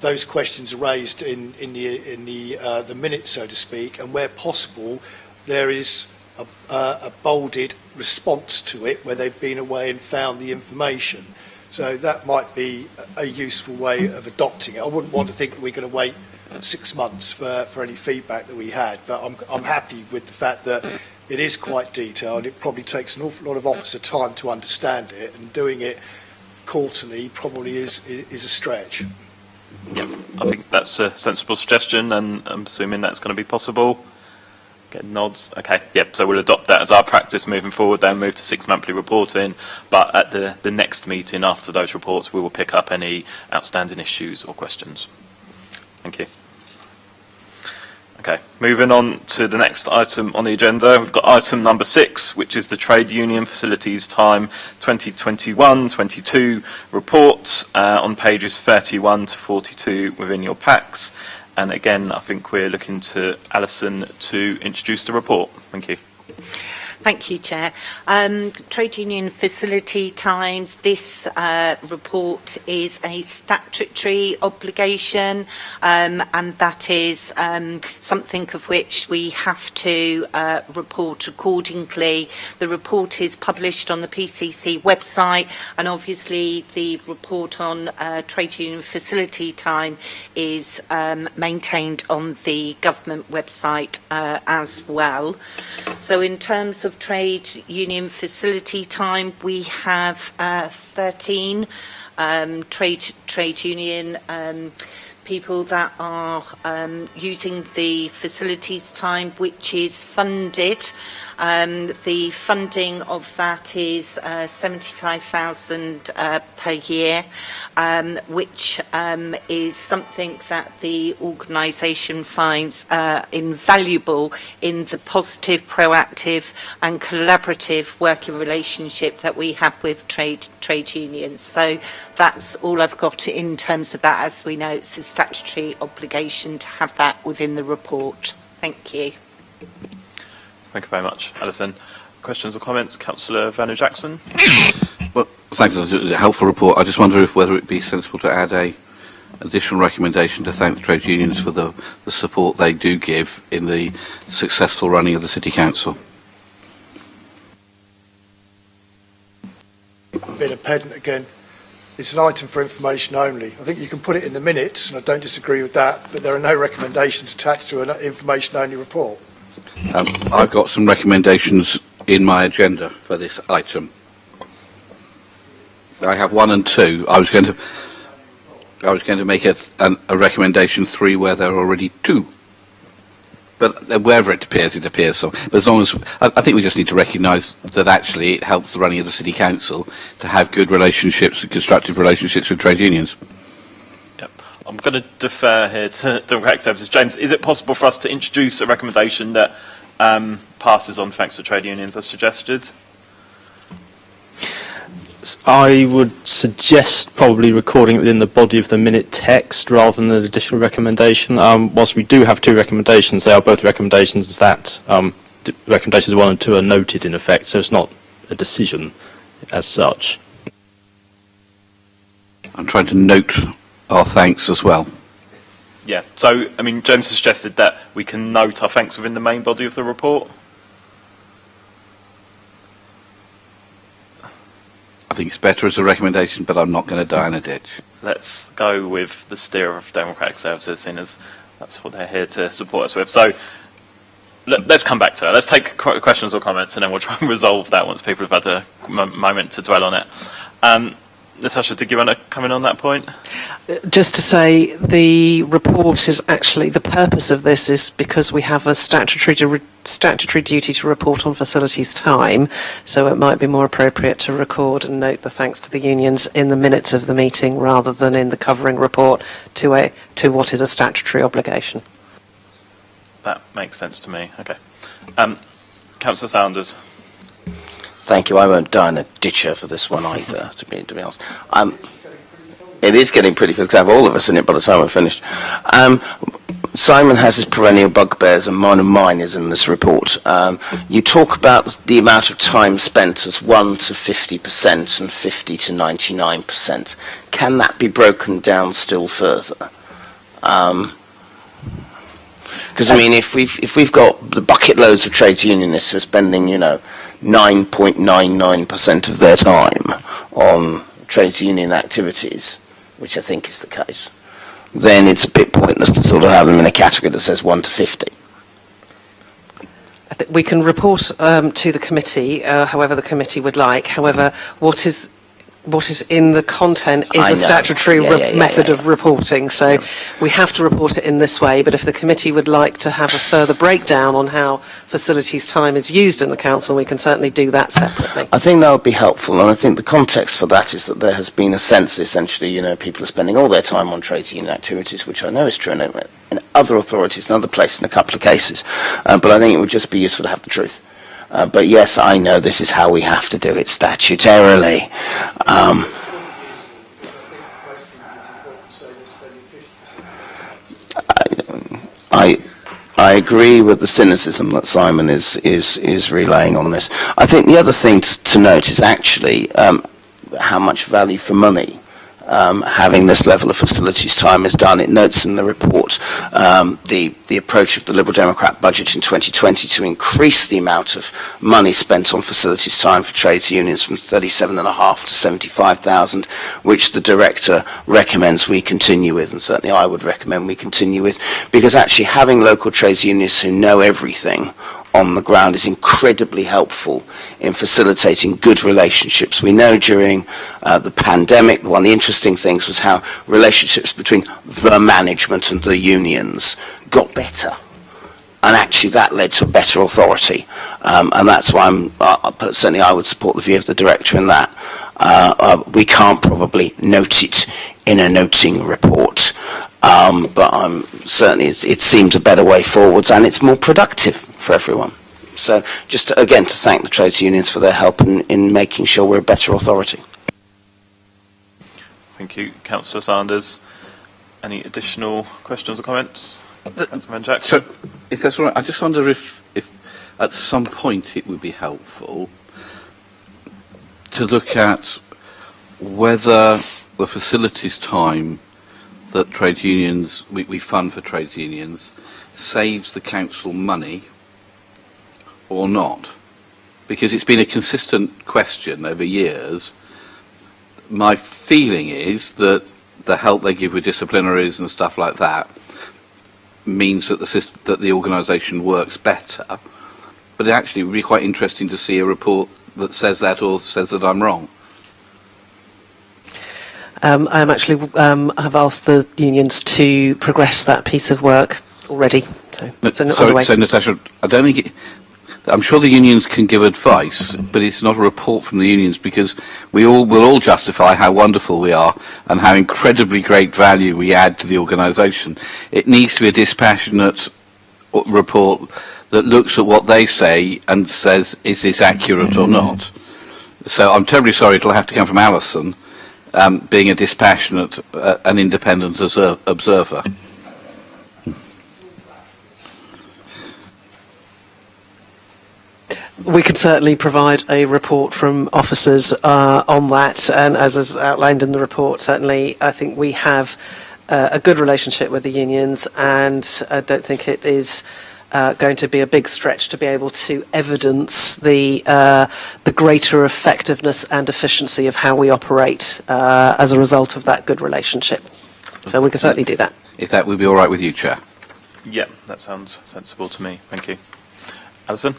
those questions are raised in the minutes, so to speak, and where possible, there is a bolded response to it where they've been away and found the information. So that might be a useful way of adopting it. I wouldn't want to think that we're going to wait 6 months for any feedback that we had, but I'm happy with the fact that it is quite detailed. It probably takes an awful lot of officer time to understand it, and doing it quarterly probably is a stretch. Yeah, I think that's a sensible suggestion, and I'm assuming that's going to be possible. Get nods. Okay, yeah, so we'll adopt that as our practice moving forward, then move to 6 monthly reporting, but at the next meeting after those reports, we will pick up any outstanding issues or questions. Thank you. Okay, moving on to the next item on the agenda, we've got item number 6, which is the Trade Union Facilities Time 2021-22 report on pages 31 to 42 within your packs. And again, I think we're looking to Alison to introduce the report. Thank you. Thank you, Chair. Trade union facility times. This report is a statutory obligation, and that is something of which we have to report accordingly. The report is published on the PCC website, and obviously the report on trade union facility time is maintained on the government website as well. So in terms of trade union facility time, we have 13 trade union people that are using the facilities time, which is funded. The funding of that is 75,000 per year, which is something that the organisation finds invaluable in the positive, proactive and collaborative working relationship that we have with trade unions. So that's all I've got in terms of that. As we know, it's a statutory obligation to have that within the report. Thank you. Thank you very much, Alison. Questions or comments? Councillor Vanu-Jackson. Well, thanks. It was a helpful report. I just wonder whether it would be sensible to add a additional recommendation to thank the trade unions for the support they do give in the successful running of the City Council. Being a pedant again, it's an item for information only. I think you can put it in the minutes, and I don't disagree with that, but there are no recommendations attached to an information-only report. I've got some recommendations in my agenda for this item. I have 1 and 2. I was going to make a recommendation 3 where there are already 2. But wherever it appears so. But as long as I think we just need to recognise that actually it helps the running of the City Council to have good relationships, constructive relationships with trade unions. Yep. I'm going to defer here to Democratic Services. James, is it possible for us to introduce a recommendation that passes on thanks to trade unions as suggested? I would suggest probably recording it within the body of the minute text rather than an additional recommendation. Whilst we do have 2 recommendations, they are both recommendations that recommendations 1 and 2 are noted in effect, so it's not a decision as such. I'm trying to note our thanks as well. Yeah, so, I mean, James suggested that we can note our thanks within the main body of the report. I think it's better as a recommendation, but I'm not going to die in a ditch. Let's go with the steer of Democratic Services, seeing as that's what they're here to support us with. So let's come back to that. Let's take questions or comments, and then we'll try and resolve that once people have had a moment to dwell on it. Natasha, did you want to come in on that point? Just to say, the report is actually, the purpose of this is because we have a statutory duty to report on facilities time, so it might be more appropriate to record and note the thanks to the unions in the minutes of the meeting rather than in the covering report to what is a statutory obligation. That makes sense to me. Okay. Councillor Saunders. Thank you. I won't die in a ditcher for this one either, to be honest. It is getting pretty good to have all of us in it by the time we're finished. Simon has his perennial bugbears, and one of mine is in this report. You talk about the amount of time spent as 1 to 50% and 50 to 99%. Can that be broken down still further? Because I mean, if we've got the bucket loads of trades unionists who are spending, 9.99% of their time on trades union activities, which I think is the case, then it's a bit pointless to sort of have them in a category that says 1 to 50. I think we can report to the committee, however the committee would like. However, what is in the content is a statutory method of reporting, so we have to report it in this way. But if the committee would like to have a further breakdown on how facilities time is used in the council, we can certainly do that separately. I think that would be helpful, and I think the context for that is that there has been a sense, essentially, people are spending all their time on trade union activities, which I know is true in other authorities and other places in a couple of cases, but I think it would just be useful to have the truth. But yes, I know this is how we have to do it statutorily. I agree with the cynicism that Simon is relaying on this. I think the other thing to note is actually how much value for money having this level of facilities time is done. It notes in the report the approach of the Liberal Democrat budget in 2020 to increase the amount of money spent on facilities time for trades unions from 37.5 to 75,000, which the director recommends we continue with, and certainly I would recommend we continue with, because actually having local trades unions who know everything on the ground is incredibly helpful in facilitating good relationships. We know during the pandemic, one of the interesting things was how relationships between the management and the unions got better. And actually that led to a better authority. And that's why certainly I would support the view of the director in that. We can't probably note it in a noting report. But certainly it seems a better way forwards, and it's more productive for everyone. So just again to thank the trades unions for their help in making sure we're a better authority. Thank you, Councillor Sanders. Any additional questions or comments? Councillor Jackson. So, if that's all right, I just wonder if at some point it would be helpful to look at whether the facilities time that trade unions, we fund for trades unions, saves the council money or not. Because it's been a consistent question over years. My feeling is that the help they give with disciplinaries and stuff like that means that the organisation works better. But it actually would be quite interesting to see a report that says that or says that I'm wrong. I have asked the unions to progress that piece of work already. So Natasha, I don't think I'm sure the unions can give advice, but it's not a report from the unions, because we will all justify how wonderful we are and how incredibly great value we add to the organisation. It needs to be a dispassionate report that looks at what they say and says, is this accurate or not? So I'm terribly sorry it'll have to come from Alison, being a dispassionate and independent observer. We could certainly provide a report from officers on that, and as is outlined in the report, certainly I think we have a good relationship with the unions, and I don't think it is going to be a big stretch to be able to evidence the greater effectiveness and efficiency of how we operate as a result of that good relationship. So we can certainly do that. If that would be all right with you, Chair. Yeah, that sounds sensible to me. Thank you. Alison?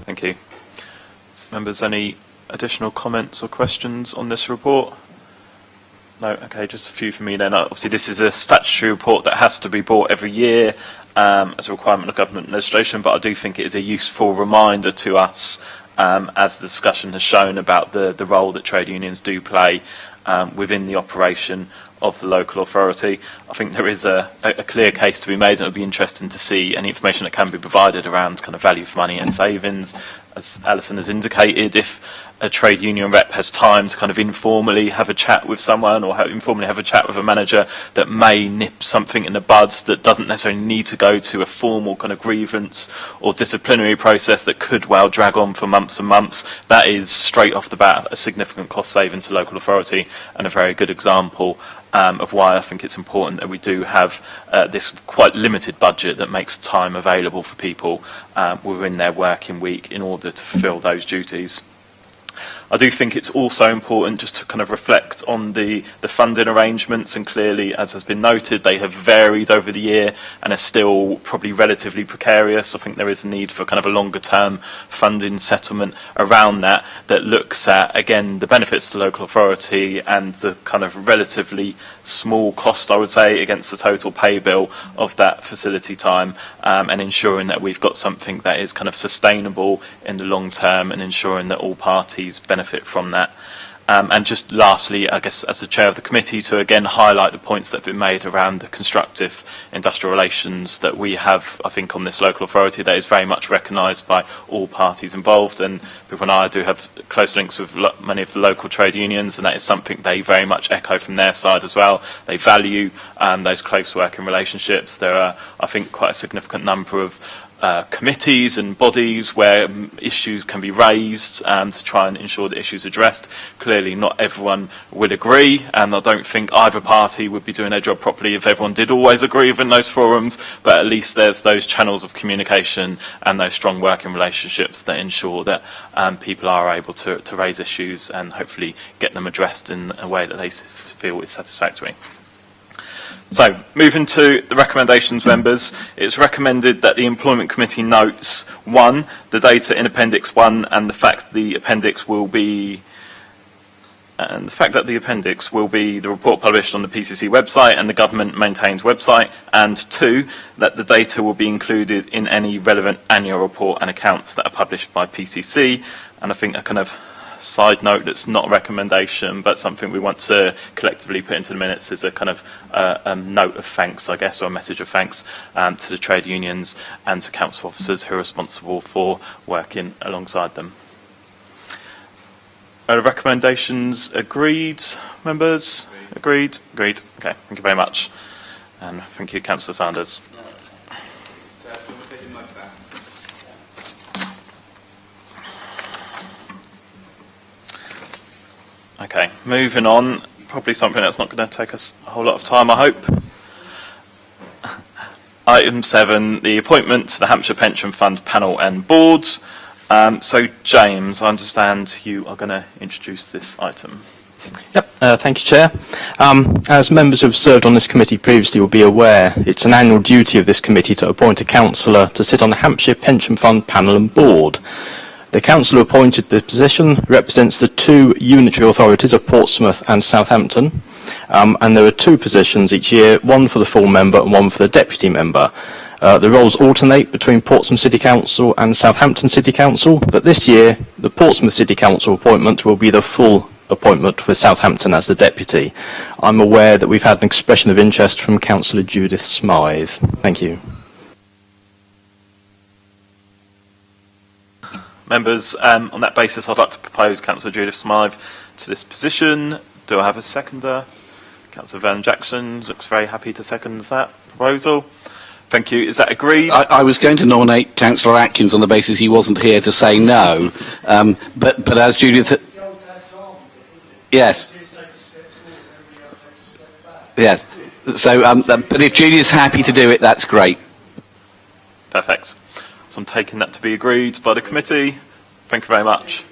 Thank you. Members, any additional comments or questions on this report? No? Okay, just a few for me then. Obviously, this is a statutory report that has to be brought every year as a requirement of government legislation, but I do think it is a useful reminder to us, as the discussion has shown, about the role that trade unions do play within the operation of the local authority. I think there is a clear case to be made, and it would be interesting to see any information that can be provided around kind of value for money and savings. As Alison has indicated, if a trade union rep has time to kind of informally have a chat with someone, or informally have a chat with a manager, that may nip something in the buds that doesn't necessarily need to go to a formal kind of grievance or disciplinary process that could well drag on for months and months, that is straight off the bat a significant cost saving to local authority, and a very good example of why I think it's important that we do have this quite limited budget that makes time available for people within their working week in order to fulfil those duties. I do think it's also important just to kind of reflect on the funding arrangements, and clearly, as has been noted, they have varied over the year and are still probably relatively precarious. I think there is a need for kind of a longer term funding settlement around that looks at, again, the benefits to the local authority and the kind of relatively small cost, I would say, against the total pay bill of that facility time, and ensuring that we've got something that is kind of sustainable in the long term, and ensuring that all parties benefit from that. And just lastly, I guess as the chair of the committee, to again highlight the points that have been made around the constructive industrial relations that we have, I think, on this local authority that is very much recognised by all parties involved. And people and I do have close links with many of the local trade unions, and that is something they very much echo from their side as well. They value those close working relationships. There are, I think, quite a significant number of committees and bodies where issues can be raised to try and ensure that issues are addressed. Clearly not everyone would agree, and I don't think either party would be doing their job properly if everyone did always agree within those forums, but at least there's those channels of communication and those strong working relationships that ensure that people are able to raise issues and hopefully get them addressed in a way that they feel is satisfactory. So, moving to the recommendations, members, it's recommended that the Employment Committee notes 1, the data in Appendix 1 and the fact that the appendix will be the report published on the PCC website and the government-maintained website, and 2, that the data will be included in any relevant annual report and accounts that are published by PCC. And I think a kind of side note that's not a recommendation but something we want to collectively put into the minutes is a kind of a note of thanks, I guess, or a message of thanks to the trade unions and to council officers who are responsible for working alongside them. Are the recommendations agreed, members? Agreed? Agreed. Okay, thank you very much. And thank you, Councillor Sanders. Okay, moving on, probably something that's not going to take us a whole lot of time, I hope. Item 7, the appointment to the Hampshire Pension Fund panel and boards. So, James, I understand you are going to introduce this item. Yep, thank you, Chair. As members who have served on this committee previously will be aware, it's an annual duty of this committee to appoint a councillor to sit on the Hampshire Pension Fund panel and board. The councillor appointed to the position represents the 2 unitary authorities of Portsmouth and Southampton, and there are 2 positions each year, one for the full member and one for the deputy member. The roles alternate between Portsmouth City Council and Southampton City Council, but this year the Portsmouth City Council appointment will be the full appointment with Southampton as the deputy. I'm aware that we've had an expression of interest from Councillor Judith Smythe. Thank you. Members, on that basis, I'd like to propose Councillor Judith Smythe to this position. Do I have a seconder? Councillor Van Jackson looks very happy to second that proposal. Thank you. Is that agreed? I was going to nominate Councillor Atkins on the basis he wasn't here to say no, but as Judith... Yes. Yes. So, but if Judith's happy to do it, that's great. Perfect. So I'm taking that to be agreed by the committee. Thank you very much.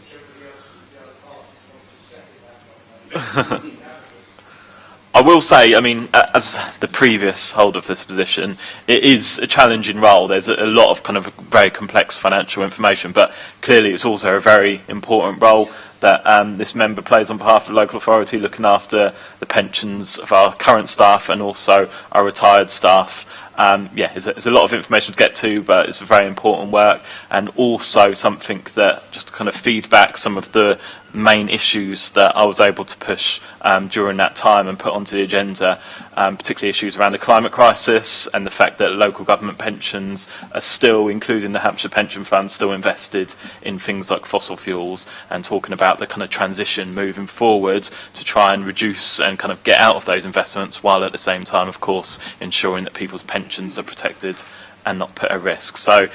I will say, I mean, as the previous holder of this position, it is a challenging role. There's a lot of kind of very complex financial information, but clearly it's also a very important role that this member plays on behalf of the local authority, looking after the pensions of our current staff and also our retired staff. Yeah, it's a lot of information to get to, but it's a very important work, and also something that just to kind of feed back some of the main issues that I was able to push during that time and put onto the agenda, particularly issues around the climate crisis and the fact that local government pensions are still, including the Hampshire Pension Fund, still invested in things like fossil fuels, and talking about the kind of transition moving forwards to try and reduce and kind of get out of those investments, while at the same time, of course, ensuring that people's pensions are protected and not put at risk. So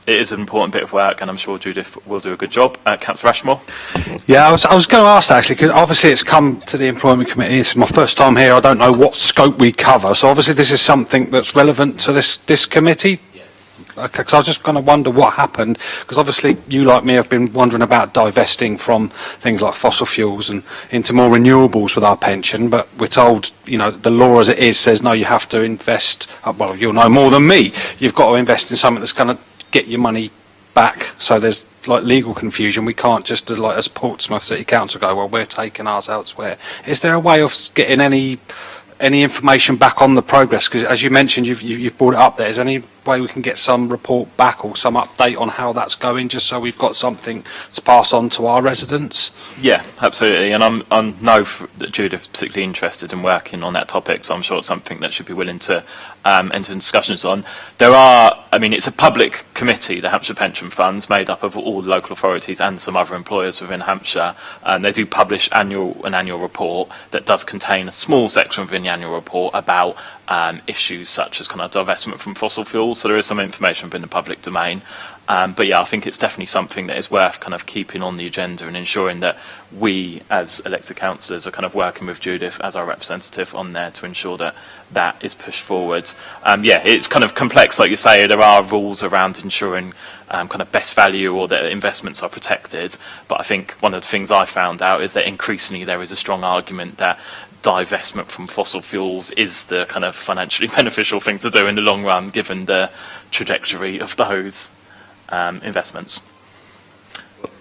it is an important bit of work, and I'm sure Judith will do a good job. Councillor Ashmore? Yeah, I was going to ask that actually, because obviously it's come to the Employment Committee. It's my first time here. I don't know what scope we cover. So obviously this is something that's relevant to this committee. Okay, because I was just going to wonder what happened, because obviously you, like me, have been wondering about divesting from things like fossil fuels and into more renewables with our pension, but we're told, you know, the law as it is says, no, you have to invest, well, you'll know more than me, you've got to invest in something that's going to get your money back, so there's like legal confusion. We can't just, like as Portsmouth City Council, go, well, we're taking ours elsewhere. Is there a way of getting any information back on the progress? Because as you mentioned, you've brought it up there. Is there any way we can get some report back or some update on how that's going, just so we've got something to pass on to our residents? Yeah, absolutely. And I know that Judith's particularly interested in working on that topic, so I'm sure it's something that she'd be willing to enter discussions on. There are, I mean, it's a public committee, the Hampshire Pension Funds, made up of all the local authorities and some other employers within Hampshire. They do publish an annual report that does contain a small section within the annual report about issues such as kind of divestment from fossil fuels. So there is some information within the public domain. But yeah, I think it's definitely something that is worth kind of keeping on the agenda and ensuring that we, as elected councillors, are kind of working with Judith as our representative on there to ensure that that is pushed forward. Yeah, it's kind of complex, like you say. There are rules around ensuring kind of best value or that investments are protected. But I think one of the things I found out is that increasingly there is a strong argument that divestment from fossil fuels is the kind of financially beneficial thing to do in the long run, given the trajectory of those investments.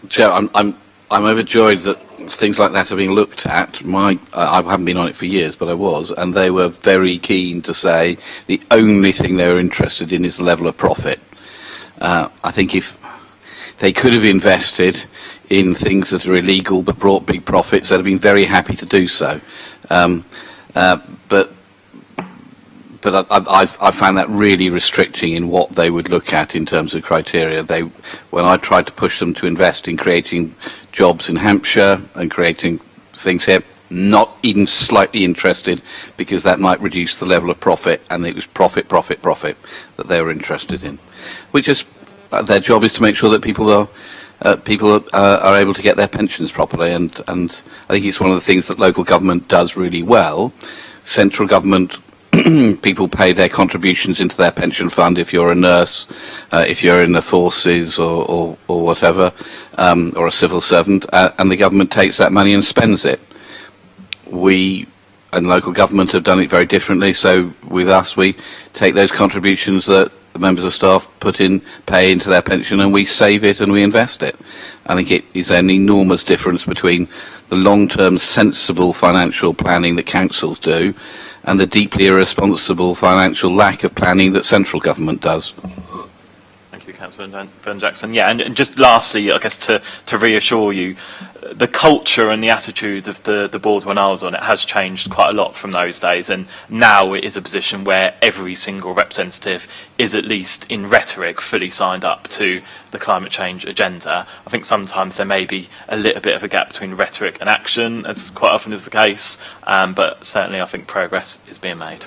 Chair, I'm overjoyed that things like that are being looked at. I haven't been on it for years, but I was, and they were very keen to say the only thing they were interested in is the level of profit. I think if they could have invested in things that are illegal but brought big profits, they'd have been very happy to do so. But I found that really restricting in what they would look at in terms of criteria. When I tried to push them to invest in creating jobs in Hampshire and creating things here, not even slightly interested, because that might reduce the level of profit, and it was profit that they were interested in. Which is, their job is to make sure that people are able to get their pensions properly, and I think it's one of the things that local government does really well. Central government, people pay their contributions into their pension fund if you're a nurse, if you're in the forces or whatever, or a civil servant, and the government takes that money and spends it. We and local government have done it very differently, so with us we take those contributions that the members of staff pay into their pension, and we save it and we invest it. I think it is an enormous difference between the long-term sensible financial planning that councils do and the deeply irresponsible financial lack of planning that central government does. Thank you, Councillor Jackson. Yeah, and just lastly, I guess to reassure you, the culture and the attitude of the board when I was on it has changed quite a lot from those days, and now it is a position where every single representative is, at least in rhetoric, fully signed up to the climate change agenda. I think sometimes there may be a little bit of a gap between rhetoric and action, as quite often is the case, but certainly I think progress is being made.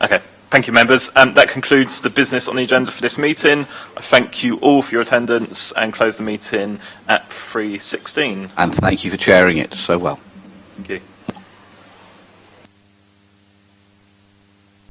Okay. Thank you, members. That concludes the business on the agenda for this meeting. I thank you all for your attendance and close the meeting at 3:16. And thank you for chairing it so well. Thank you.